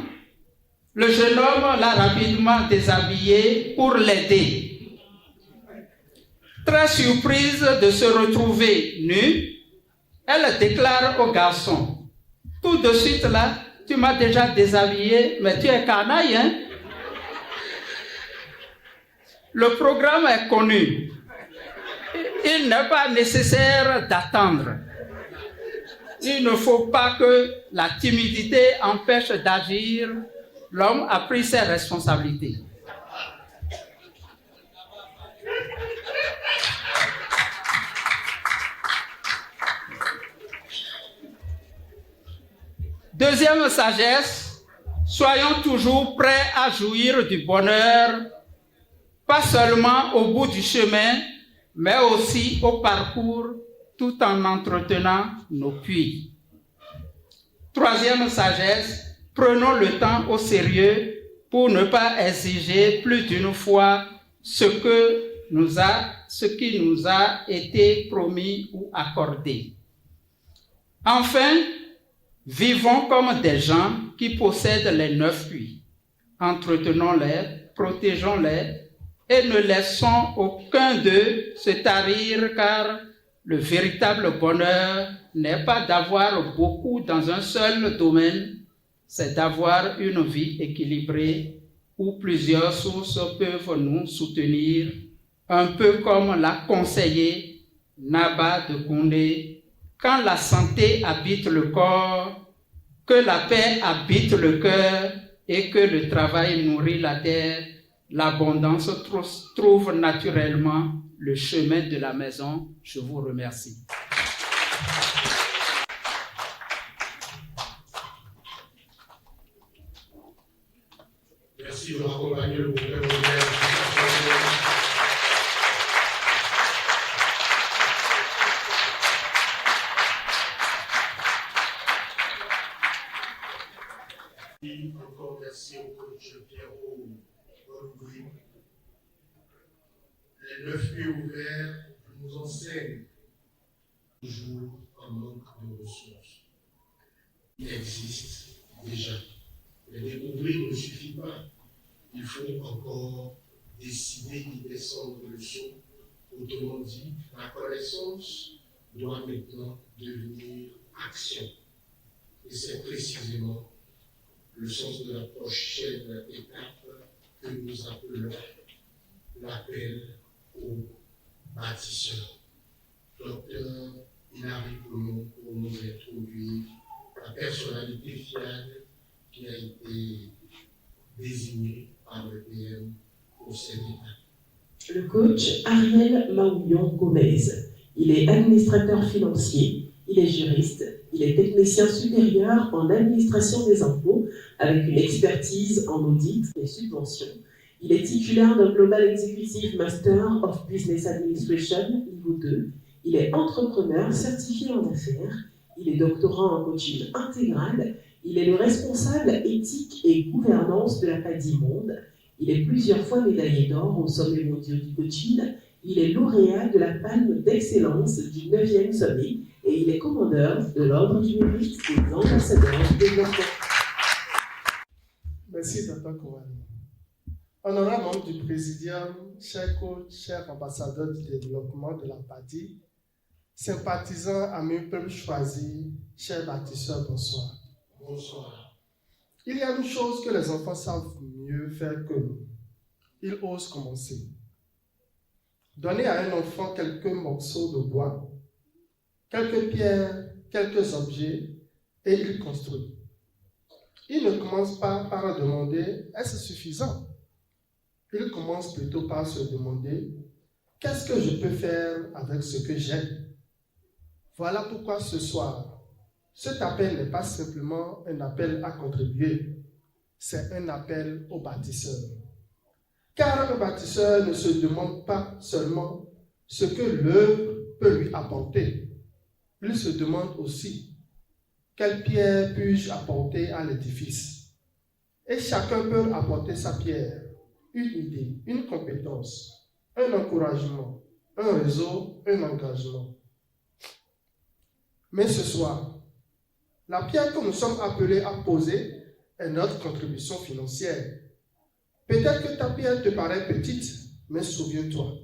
le jeune homme l'a rapidement déshabillée pour l'aider. Très surprise de se retrouver nue, elle déclare au garçon: tout de suite là, tu m'as déjà déshabillé, mais tu es canaille, hein? Le programme est connu. Il n'est pas nécessaire d'attendre. Il ne faut pas que la timidité empêche d'agir. L'homme a pris ses responsabilités. Deuxième sagesse, soyons toujours prêts à jouir du bonheur, pas seulement au bout du chemin, mais aussi au parcours, tout en entretenant nos puits. Troisième sagesse, prenons le temps au sérieux pour ne pas exiger plus d'une fois ce qui nous a été promis ou accordé. Enfin, vivons comme des gens qui possèdent les 9 puits. Entretenons-les, protégeons-les et ne laissons aucun d'eux se tarir, car le véritable bonheur n'est pas d'avoir beaucoup dans un seul domaine, c'est d'avoir une vie équilibrée où plusieurs sources peuvent nous soutenir, un peu comme l'a conseillé Naba de Koundé: quand la santé habite le corps, que la paix habite le cœur et que le travail nourrit la terre, l'abondance trouve naturellement le chemin de la maison. Je vous remercie. Merci de m'accompagner le gouvernement. Encore merci au coach Pierrot Oloubri. Les 9 puits ouverts nous enseignent toujours un manque de ressources. Il existe déjà. Les découvrir ne suffit pas. Il faut encore décider d'y descendre le saut. Autrement dit, la connaissance doit maintenant devenir action. Et c'est précisément le sens de la prochaine étape que nous appelons l'appel aux bâtisseurs. Docteur Hilary Coulon pour nous introduire la personnalité fiable qui a été désignée par le PM pour cette étape. Le coach Ariel Maouillon-Gomez. Il est administrateur financier, il est juriste, il est technicien supérieur en administration des impôts avec une expertise en audit et subventions. Il est titulaire d'un Global Executive Master of Business Administration, niveau 2. Il est entrepreneur certifié en affaires. Il est doctorant en coaching intégral. Il est le responsable éthique et gouvernance de la PADI Monde. Il est plusieurs fois médaillé d'or au sommet mondial du coaching. Il est lauréat de la palme d'excellence du 9e sommet et il est commandeur de l'ordre du mérite des ambassadeurs du développement. Merci, Dr. Kouani. Honorable membre du Présidium, chers coachs, chers ambassadeurs du développement de la PADI, sympathisants, amis, peuple choisi, chers bâtisseurs, bonsoir. Bonsoir. Il y a une chose que les enfants savent mieux faire que nous. Ils osent commencer. Donnez à un enfant quelques morceaux de bois, quelques pierres, quelques objets, et il construit. Il ne commence pas par demander « est-ce suffisant ?» Il commence plutôt par se demander « qu'est-ce que je peux faire avec ce que j'ai ?» Voilà pourquoi ce soir, cet appel n'est pas simplement un appel à contribuer, c'est un appel aux bâtisseurs. Car un bâtisseur ne se demande pas seulement ce que l'œuvre peut lui apporter, il se demande aussi quelle pierre puis-je apporter à l'édifice. Et chacun peut apporter sa pierre, une idée, une compétence, un encouragement, un réseau, un engagement. Mais ce soir, la pierre que nous sommes appelés à poser est notre contribution financière. Peut-être que ta pierre te paraît petite, mais souviens-toi,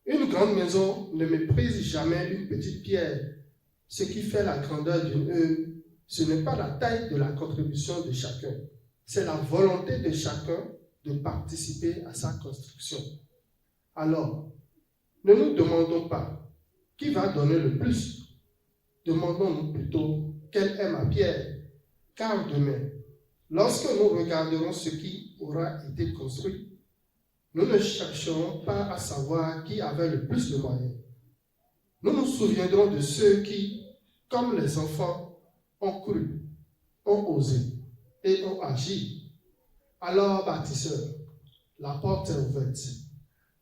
une grande maison ne méprise jamais une petite pierre. Ce qui fait la grandeur d'une œuvre, ce n'est pas la taille de la contribution de chacun, c'est la volonté de chacun de participer à sa construction. Alors, ne nous demandons pas qui va donner le plus, demandons-nous plutôt quelle est ma pierre, car demain, lorsque nous regarderons ce qui aura été construit, nous ne chercherons pas à savoir qui avait le plus de moyens. Nous nous souviendrons de ceux qui, comme les enfants, ont cru, ont osé et ont agi. Alors, bâtisseurs, la porte est ouverte.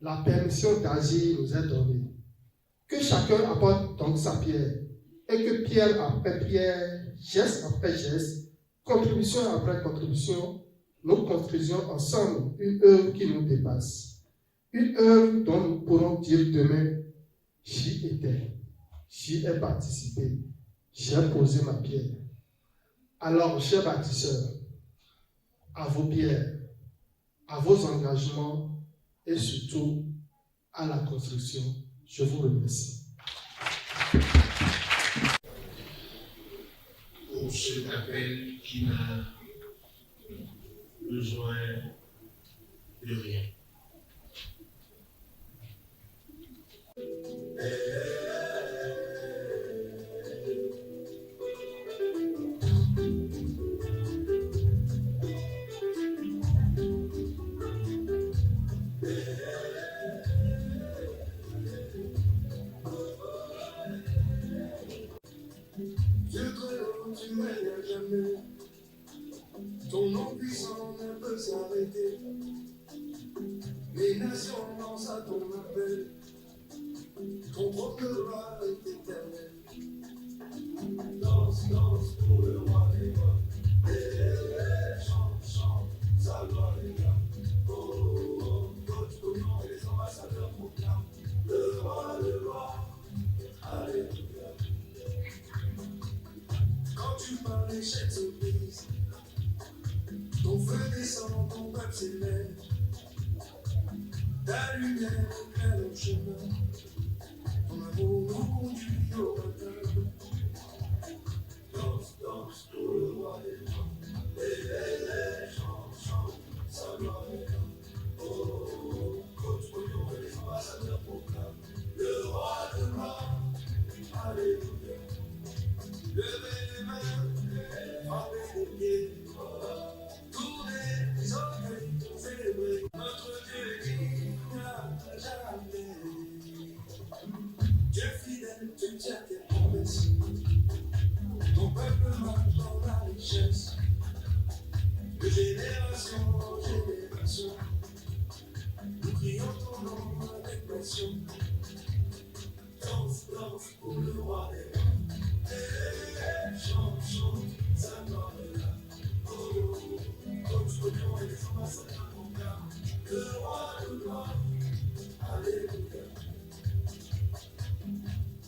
La permission d'agir nous est donnée. Que chacun apporte donc sa pierre et que pierre après pierre, geste après geste, contribution après contribution, nous construisions ensemble une œuvre qui nous dépasse. Une œuvre dont nous pourrons dire demain, j'y étais, j'y ai participé, j'ai posé ma pierre. Alors, chers bâtisseurs, à vos pierres, à vos engagements et surtout à la construction, je vous remercie. Pour cet appel qui n'a besoin de rien. Tu m'aides jamais, ton nom puissant ne peut s'arrêter. Les nations dansent à ton appel, ton trône de gloire est éternel. Danse, danse pour le roi des rois, chante, chante, sa gloire est là. Oh, oh, coach, comment et les ambassadeurs proclament le roi, alléluia. Quand tu parles, l'échec se brise. Ton feu descend, ton pain s'élève. Ta lumière éclaire le chemin. Ton amour nous conduit au matin. Danse, danse pour le roi des rois. Les chante, chante, sa gloire est là. Oh, coach Pognon et les ambassadeurs proclament le roi de gloire. Alléluia. Levez les mains, frappez les pieds. Tournez les oreilles, célébrez. Notre Dieu est digne à jamais. Dieu fidèle, tu tiens tes promesses. Ton peuple marche dans la richesse. De génération en génération, nous crions ton nom avec passion. Danse, danse pour le roi des rois. Chante, chante, sa gloire est là. Oh, coach Pognon et les ambassadeurs proclament le roi de gloire. Alléluia.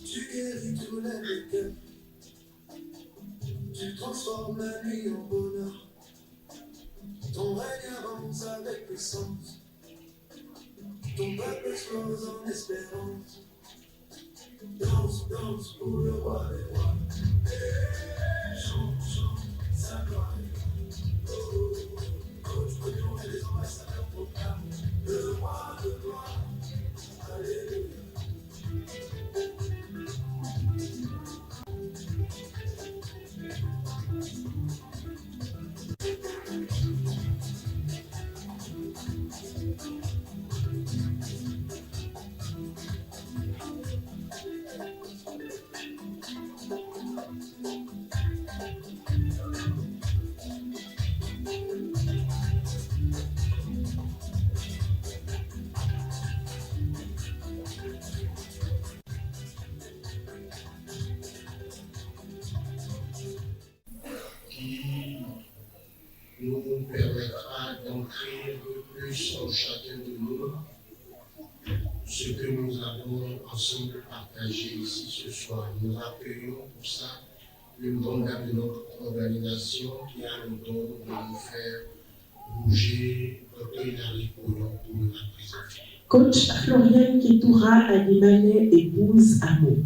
Tu guéris tous les cœurs. Tu transformes la nuit en bonheur. Ton règne avance avec puissance. Ton peuple explose en espérance. Danse, danse pour le roi des rois. Chante, chante, sa gloire est là. Oh, coach Pognon et les ambassadeurs proclament le roi de gloire. Alléluia. Qui nous permettra d'entrer un peu plus en chacun de nous ce que nous avons ensemble partagé ici ce soir. Nous accueillons pour ça une grande dame de notre organisation qui a le don de nous faire bouger Dr. Hilary Collomb pour nous la présenter. Coach Floriane Ketoura Adimane épouse Amo.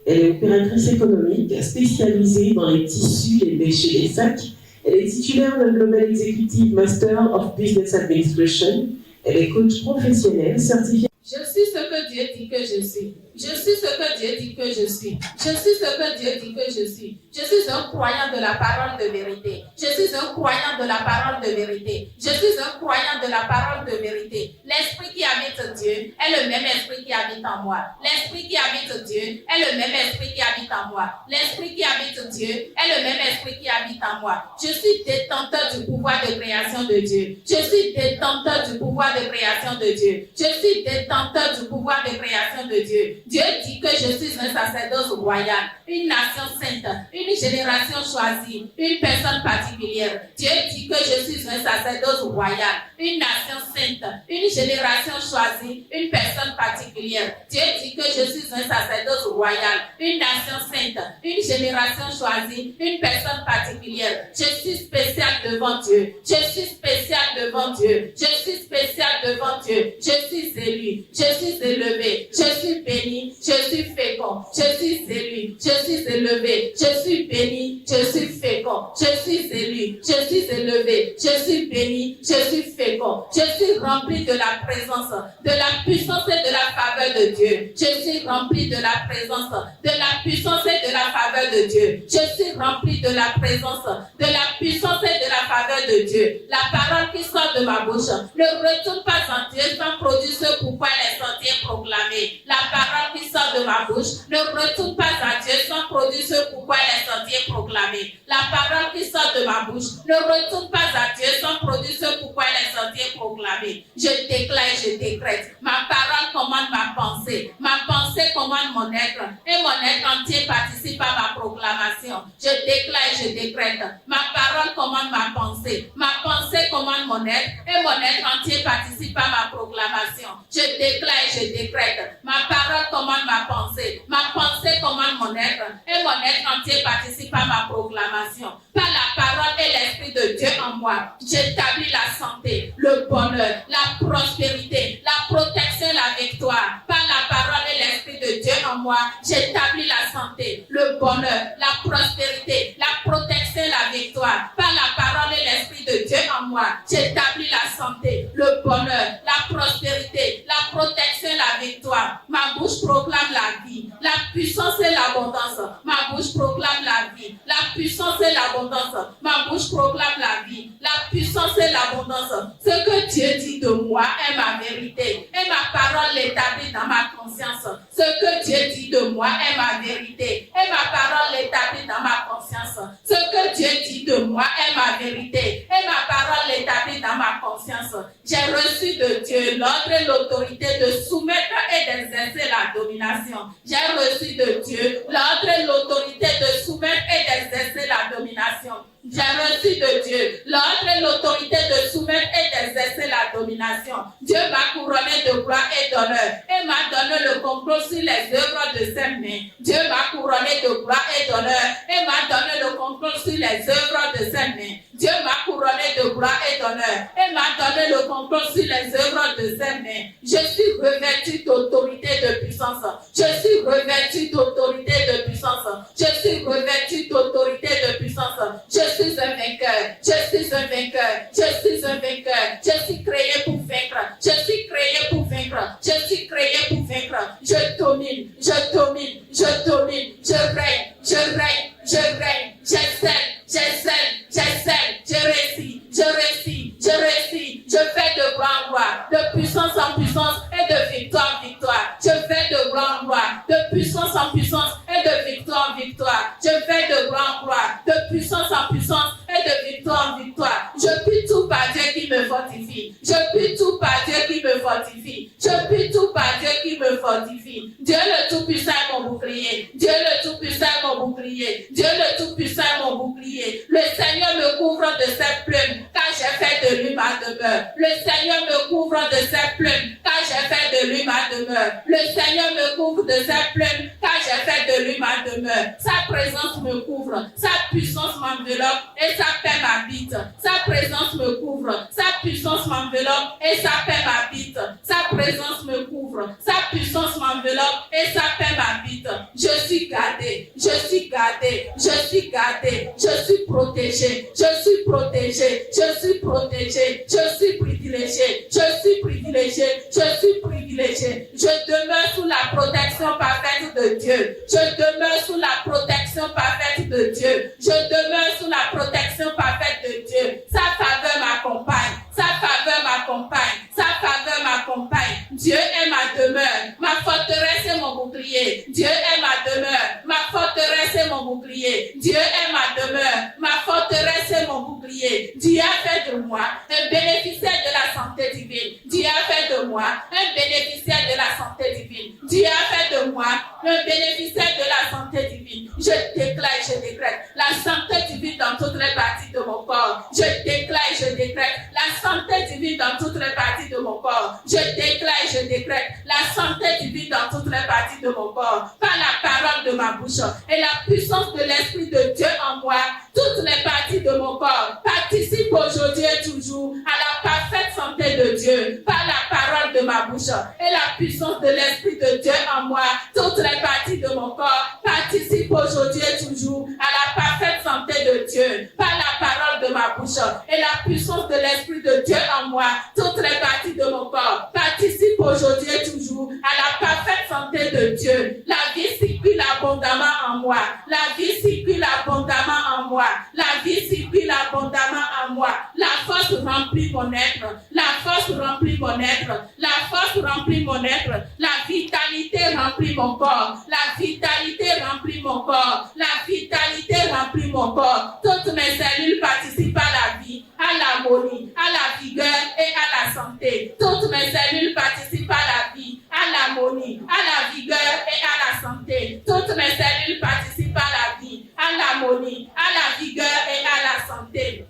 Elle est opératrice économique spécialisée dans les tissus, les mèches et les sacs. Elle est titulaire d'un Global Executive Master of Business Administration. Elle est coach professionnel certifié. Je suis ce que Dieu dit que je suis. Je suis ce que Dieu dit que je suis. Je suis ce que Dieu dit que je suis. Je suis un croyant de la parole de vérité. Je suis un croyant de la parole de vérité. Je suis un croyant de la parole de vérité. L'esprit qui habite Dieu est le même esprit qui habite en moi. L'esprit qui habite Dieu est le même esprit qui habite en moi. L'esprit qui habite Dieu est le même esprit qui habite en moi. Je suis détenteur du pouvoir de création de Dieu. Je suis détenteur du pouvoir de création de Dieu. Je suis détenteur du pouvoir de création de Dieu. Dieu dit que je suis un sacerdoce royal, une nation sainte, une génération choisie, une personne particulière. Dieu dit que je suis un sacerdoce royal, une nation sainte, une génération choisie, une personne particulière. Dieu dit que je suis un sacerdoce royal, une nation sainte, une génération choisie, une personne particulière. Je suis spécial devant Dieu. Je suis spécial devant Dieu. Je suis spécial devant Dieu. Je suis élu. Je suis élevé. Je suis béni. Je suis fécond. Je suis élu. Je suis élevé. Je suis béni. Je suis fécond. Je suis élu. Je suis élevé. Je suis béni. Je suis fécond. Je suis rempli de la présence, de la puissance et de la faveur de Dieu. Je suis rempli de la présence, de la puissance et de la faveur de Dieu. Je suis rempli de la présence, de la puissance et de la faveur de Dieu. La parole qui sort de ma bouche ne retourne pas en Dieu sans produire ce pourquoi elle est censée proclamer. La parole qui sort de ma bouche ne retourne pas à Dieu sans produire ce pourquoi elle est censée proclamer. La parole qui sort de ma bouche ne retourne pas à Dieu sans produire ce pourquoi elle est censée proclamer. Je déclare et je décrète. Ma parole commande ma pensée. Ma pensée commande mon être. Et mon être entier participe à ma proclamation. Je déclare et je décrète. Ma parole commande ma pensée. Ma pensée commande mon être. Et mon être entier participe à ma proclamation. Je déclare et je décrète. Ma parole commande ma pensée. Ma pensée commande mon être. Et mon être entier participe à ma proclamation. Par la parole et l'Esprit de de Dieu en moi, j'établis la santé, le bonheur, la prospérité, la protection et la victoire. Par la parole et l'Esprit de Dieu en moi, j'établis la santé, le bonheur, la prospérité, la protection et la victoire. Par la parole et l'Esprit de Dieu en moi, j'établis la santé, le bonheur, la prospérité, la protection et la victoire. Ma bouche proclame la vie, la puissance et l'abondance. Ma bouche proclame la vie, la puissance et l'abondance. Ma bouche proclame la vie, la puissance et l'abondance. Ce que Dieu dit de moi est ma vérité et ma parole l'établit dans ma conscience. Ce que Dieu dit de moi est ma vérité et ma parole l'établit dans ma conscience. Ce que Dieu dit de moi est ma vérité et ma parole l'établit dans ma conscience. J'ai reçu de Dieu l'ordre et l'autorité de soumettre et d'exercer la domination. J'ai reçu de Dieu l'ordre et l'autorité de soumettre et d'exercer la domination. J'ai reçu de Dieu l'ordre et l'autorité de soumettre et d'exercer la domination. Dieu m'a couronné de gloire et d'honneur et m'a donné le contrôle sur les œuvres de ses mains. Dieu m'a couronné de gloire et d'honneur et m'a donné le contrôle sur les œuvres de ses mains. Dieu m'a couronné de gloire et d'honneur et m'a donné le contrôle sur les œuvres de ses mains. Je suis revêtu d'autorité et de puissance. Je suis revêtu d'autorité et de puissance. Je suis revêtu d'autorité et de puissance. Je suis un vainqueur. Je suis un vainqueur. Je suis un vainqueur. Je suis créé pour vaincre. Je suis créé pour vaincre. Je suis créé pour vaincre. Je domine. Je domine. Je domine. Je règne. Je règne. Je règne. J'excelle. J'excelle. J'excelle. Je réussis. Je réussis. Je réussis. Je fais de gloire en gloire, de puissance en puissance et de victoire en victoire. Je fais de gloire en gloire, de puissance en puissance et de victoire en victoire. Je fais de gloire en gloire, de puissance en puissance et de victoire en victoire. Je puis tout par Dieu qui me fortifie. Je puis tout par Dieu qui me fortifie. Je puis tout par Dieu qui me fortifie. Dieu le Tout-Puissant est mon bouclier. Dieu le Tout-Puissant est mon bouclier. Dieu le Tout-Puissant est mon bouclier. Le Seigneur me couvre de ses plumes, car j'ai fait de lui ma demeure. Le Seigneur me couvre de ses plumes, car j'ai fait de lui ma demeure. Le Seigneur me couvre de ses plumes, car j'ai fait de lui ma demeure. Sa présence me couvre, sa puissance m'enveloppe et sa paix m'habite. Sa présence me couvre, sa puissance m'enveloppe et sa paix m'habite. Sa présence me couvre, sa puissance m'enveloppe et sa paix m'habite. Je suis gardé, je suis gardé, je suis gardé, je suis protégé, je suis protégé, je suis protégé, je suis privilégié, je suis privilégié, je suis privilégié. Je demeure sous la protection parfaite de Dieu. Je demeure sous la protection parfaite de Dieu. Je demeure sous la protection parfaite de Dieu. Sa faveur m'accompagne. Sa faveur m'accompagne. Sa faveur m'accompagne. Dieu est ma demeure. Ma forteresse est mon bouclier. Dieu est ma demeure. Ma forteresse est mon bouclier. Dieu est ma demeure. Ma forteresse est mon bouclier. Dieu a fait de moi un bénéficiaire de la santé divine. Dieu a fait de moi un bénéficiaire de la santé divine. Dieu a fait de moi un bénéficiaire de la santé divine. Je déclare et je décrète la santé divine dans toutes les parties de mon corps. Je déclare et je décrète la santé divine dans toutes les parties de mon corps. Je déclare et je décrète la santé divine dans toutes les parties de mon corps. Par la parole de ma bouche et la puissance de l'Esprit de Dieu en moi, toutes les parties de mon corps participent aujourd'hui et toujours à la parfaite santé de Dieu. Par la parole de ma bouche et la puissance de l'Esprit de Dieu en moi, toutes les parties de mon corps participent aujourd'hui et toujours à la parfaite santé de Dieu. Par la parole de ma bouche et la puissance de l'Esprit de Dieu en moi, toutes les parties de mon corps participent aujourd'hui et toujours à la parfaite santé de Dieu. La vie circule abondamment en moi. La vie circule abondamment en moi. La vie circule abondamment en moi. La force remplit mon être. La force remplit mon être. La force remplit mon être. La vitalité remplit mon corps. La vitalité remplit mon corps. La vitalité remplit mon corps. Toutes mes cellules participent à la vie, à l'harmonie, à la vigueur et à la santé. Toutes mes cellules participent à la vie, à l'harmonie, à la vigueur et à la santé. Toutes mes cellules participent à la vie, à l'harmonie, à la vigueur et à la santé.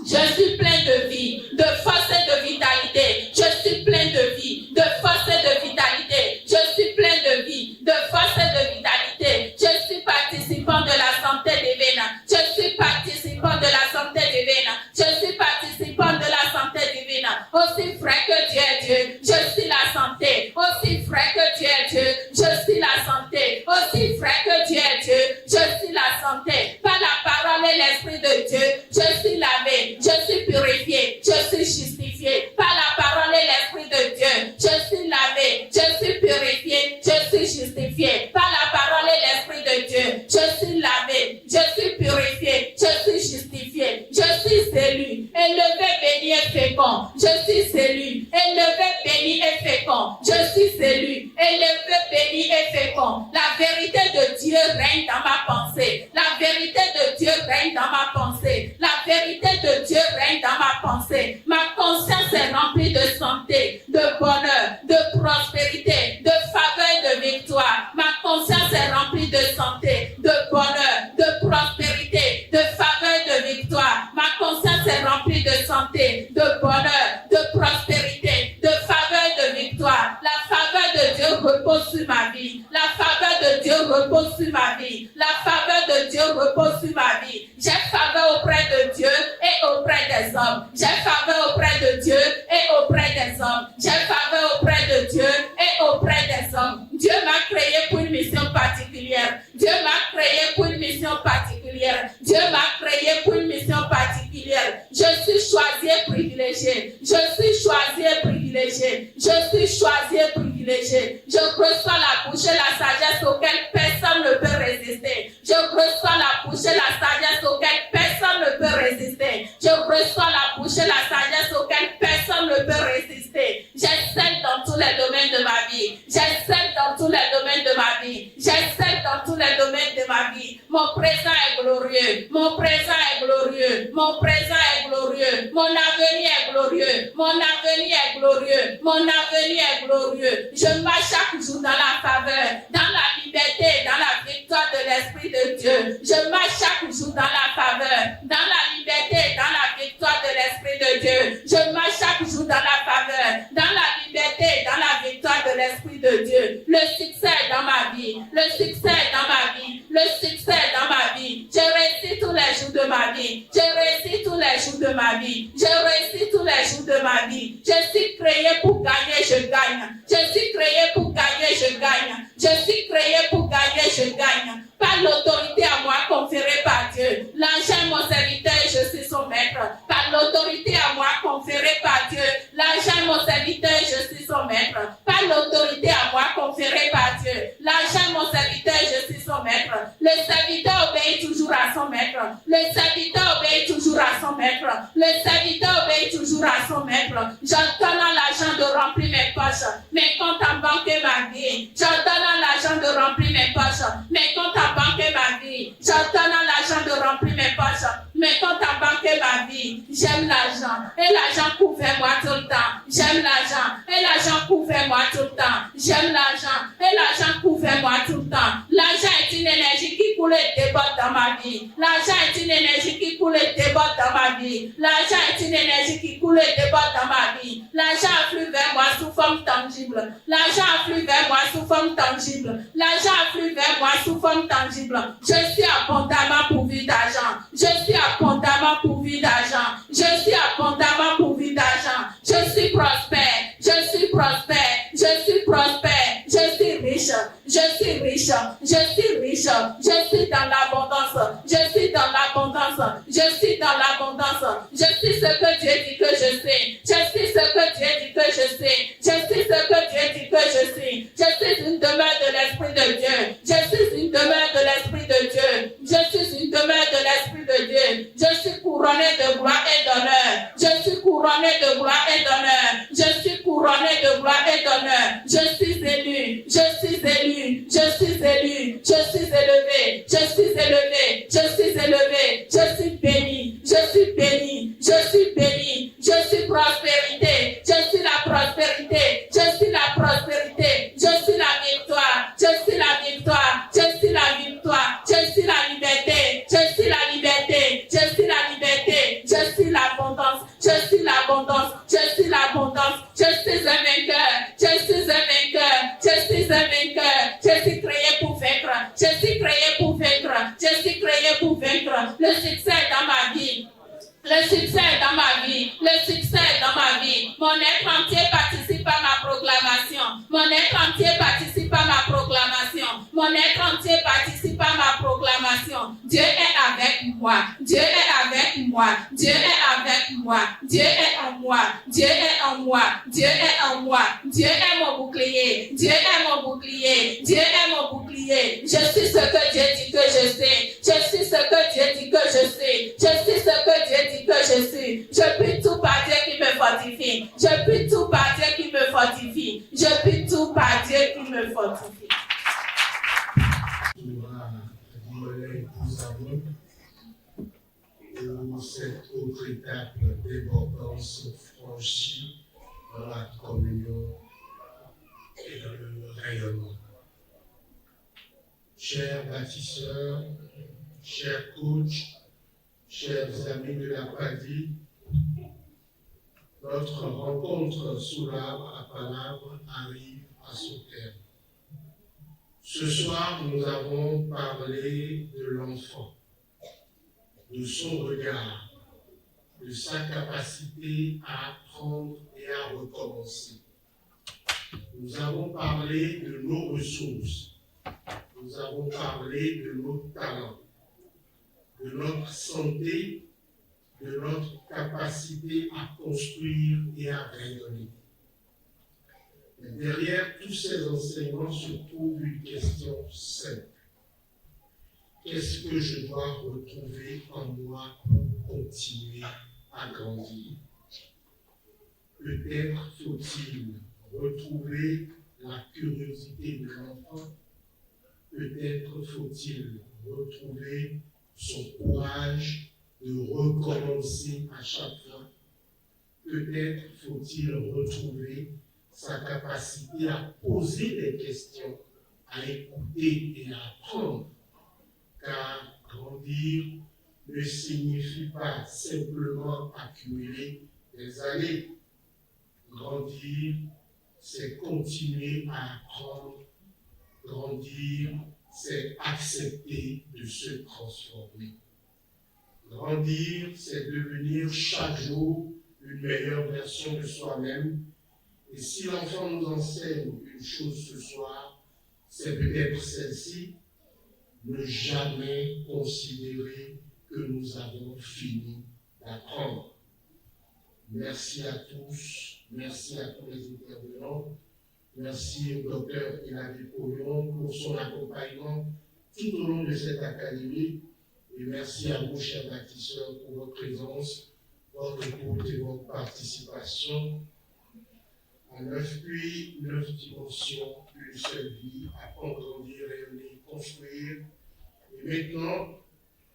Je suis plein de vie, de force et de vitalité. Je suis plein de vie, de force et de vitalité. Je suis plein de vie, de force et de vitalité. Je suis participant de la santé divine. Je suis participant de la santé divine. Je Aussi vrai que Dieu est Dieu, je suis la santé. Aussi vrai que Dieu est Dieu, je suis la santé. Aussi vrai que Dieu est Dieu, je suis la santé. Par la parole et l'Esprit de Dieu, je suis lavé, je suis purifié, je suis justifié. Par la parole et l'Esprit de Dieu, je suis lavé, je suis purifié, je suis justifié. Par la parole et l'Esprit de Dieu, je suis lavé, je suis purifié, je suis justifié. Je suis élu, élevé, béni et fécond. Je suis élu, élevé, béni et fécond. Je suis élu, élevé, béni et fécond. La vérité de Dieu règne dans ma pensée. La vérité de Dieu règne dans ma pensée. La vérité de Dieu règne dans ma pensée. Ma conscience est remplie de santé, de bonheur, de prospérité, de faveur et de victoire. Ma conscience est remplie de santé, de bonheur, de prospérité, de faveur et de victoire. Ma conscience est remplie de santé, de bonheur, de prospérité, de faveur et de victoire. La faveur de Dieu repose sur ma vie. La faveur de Dieu repose sur ma vie. La faveur de Dieu repose sur ma vie. J'ai faveur auprès de Dieu et auprès des hommes. J'ai faveur auprès de Dieu et auprès des hommes. J'ai faveur auprès de Dieu et auprès des hommes. Dieu m'a créé pour une mission particulière. Dieu m'a créé pour une mission particulière. Dieu m'a créé pour une mission particulière. Je suis choisi et privilégié. Je suis choisi et privilégié. Je suis choisi et privilégié. Je reçois la bouche et la sagesse auxquelles personne ne peut résister. Je reçois la bouche et la sagesse auxquelles personne ne peut résister. Je reçois la bouche et la sagesse auxquelles personne ne peut résister. J'excelle dans tous les domaines de ma vie. J'excelle dans tous les domaines de ma vie. J'excelle dans tous les domaines de ma vie. Mon présent est glorieux. Mon présent est glorieux. Mon présent est glorieux. Mon avenir est glorieux. Mon avenir est glorieux. Mon avenir est glorieux. Je marche chaque jour dans la faveur, dans la liberté, dans la victoire de l'Esprit de Dieu. Je marche chaque jour dans la faveur, dans la liberté, dans la victoire de l'Esprit de Dieu. Je marche chaque jour dans la faveur, dans la liberté, dans la victoire de l'Esprit de Dieu. Le succès est dans ma vie. Le succès est dans ma vie. Le succès est dans ma vie. Je réussis tous les jours de ma vie. Je réussis tous les jours de ma vie. Je réussis tous les jours de ma vie. Je suis créé pour gagner, je gagne. Je suis créé pour gagner, je gagne. Je suis créé pour gagner, je gagne. Par l'autorité à moi conférée par Dieu. L'ange est mon serviteur et je suis son maître. Par l'autorité à moi conférée par Dieu. L'ange est mon serviteur et je suis son maître. Par l'autorité à moi conférée par Dieu. L'ange est mon serviteur et je suis son maître. Le serviteur obéit toujours à son maître. Le serviteur obéit toujours à son maître. Le serviteur obéit toujours à son maître. J'ordonne à l'agent de remplir mes poches. Mes comptes en banque et ma vie. J'ordonne à l'agent de remplir mes poches. Mes comptes en banque et ma vie. J'ordonne à l'agent de remplir mes poches. Mes comptes en banque et ma vie. J'aime l'argent. Et l'argent couvre moi tout le temps. J'aime l'argent. Et l'argent couvre moi tout le temps. J'aime l'argent. Et l'argent couvre moi tout le temps. L'argent est une énergie qui coule et déborde dans ma vie. L'argent est une énergie qui coule et déborde dans ma vie. L'argent est une énergie qui coule et déborde dans ma vie. L'argent afflue vers moi sous forme tangible. L'argent afflue vers moi sous forme tangible. L'argent afflue vers moi sous forme tangible. Je suis abondamment pourvu d'argent. Je suis abondamment pourvu d'argent. Je suis abondamment pourvu d'argent. Je suis prospère. Je suis prospère. Je suis prospère. Je suis riche. Je suis riche. Je suis riche. Je suis dans l'abondance. Je suis dans l'abondance. Je suis dans l'abondance. Je suis ce que Dieu dit que je suis. Je suis ce que Dieu dit que je suis. Je suis ce que Dieu dit que je suis. Je suis une demeure de l'Esprit de Dieu. Je suis une demeure de l'Esprit de Dieu. Je suis une demeure de l'Esprit de Dieu. Je suis couronné de gloire et d'honneur. Je suis couronné de gloire et d'honneur. Je suis couronné de gloire et d'honneur. Je suis élu. Je suis élu. Je suis élu. Je suis élevé. Je suis élevé. Je suis élevé. Je suis béni. Je suis béni. Je suis béni. Je suis prospérité. Je suis la prospérité. Je suis la prospérité. Je suis la victoire. Je suis la victoire. Je suis la victoire. Je suis la liberté. Je suis la liberté. Je suis la liberté. Je suis l'abondance. Je suis l'abondance. Je suis l'abondance. Je suis un vainqueur. Je suis un vainqueur. Je suis un vainqueur. Je suis créé pour vaincre. Je suis créé pour vaincre. Je suis créé pour vaincre. Le succès dans ma vie. Le succès dans ma vie, le succès dans ma vie, mon acclamation. Dieu est avec moi. Dieu est avec moi. Dieu est avec moi. Dieu est en moi. Dieu est en moi. Dieu est en moi. Dieu est mon bouclier. Dieu est mon bouclier. Dieu est mon bouclier. Je suis ce que Dieu dit que je sais. Je suis ce que Dieu dit que je sais. Je suis ce que Dieu dit que je suis. Je puis tout par Dieu qui me fortifie. Je puis tout par Dieu qui me fortifie. Je puis tout par Dieu qui me fortifie. Nous avons pour cette autre étape d'importance franchie dans la communion et dans le rayonnement. Chers bâtisseurs, chers coachs, chers amis de la PADI, notre rencontre sous l'arbre à Palabre arrive à son terme. Ce soir, nous avons parlé de l'enfant, de son regard, de sa capacité à apprendre et à recommencer. Nous avons parlé de nos ressources, nous avons parlé de nos talents, de notre santé, de notre capacité à construire et à rayonner. Mais derrière tous ces enseignements se trouve une question simple. Qu'est-ce que je dois retrouver en moi pour continuer à grandir? Peut-être faut-il retrouver la curiosité de l'enfant. Peut-être faut-il retrouver son courage de recommencer à chaque fois. Peut-être faut-il retrouver sa capacité à poser des questions, à écouter et à apprendre. Car grandir ne signifie pas simplement accumuler des années. Grandir, c'est continuer à apprendre. Grandir, c'est accepter de se transformer. Grandir, c'est devenir chaque jour une meilleure version de soi-même. Et si l'enfant nous enseigne une chose ce soir, c'est peut-être celle-ci: ne jamais considérer que nous avons fini d'apprendre. Merci à tous, merci à tous les intervenants, merci au docteur Hilaire Poyon pour son accompagnement tout au long de cette académie, et merci à vous, chers bâtisseurs, pour votre présence, votre écoute et votre participation. En 9 puits, 9 dimensions, une seule vie, apprendre, grandir, rayonner, construire. Et maintenant,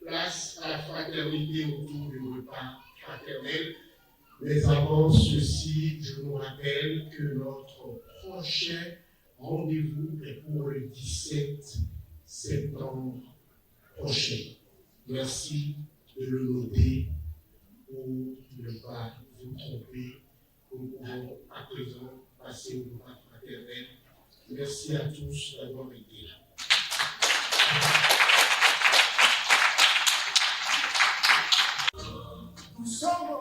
place à la fraternité autour du repas fraternel. Mais avant ceci, je vous rappelle que notre prochain rendez-vous est pour le 17 septembre prochain. Merci de le noter pour ne pas vous tromper. Nous pouvons à présent passer au repas fraternel. Merci à tous d'avoir été là. Nous sommes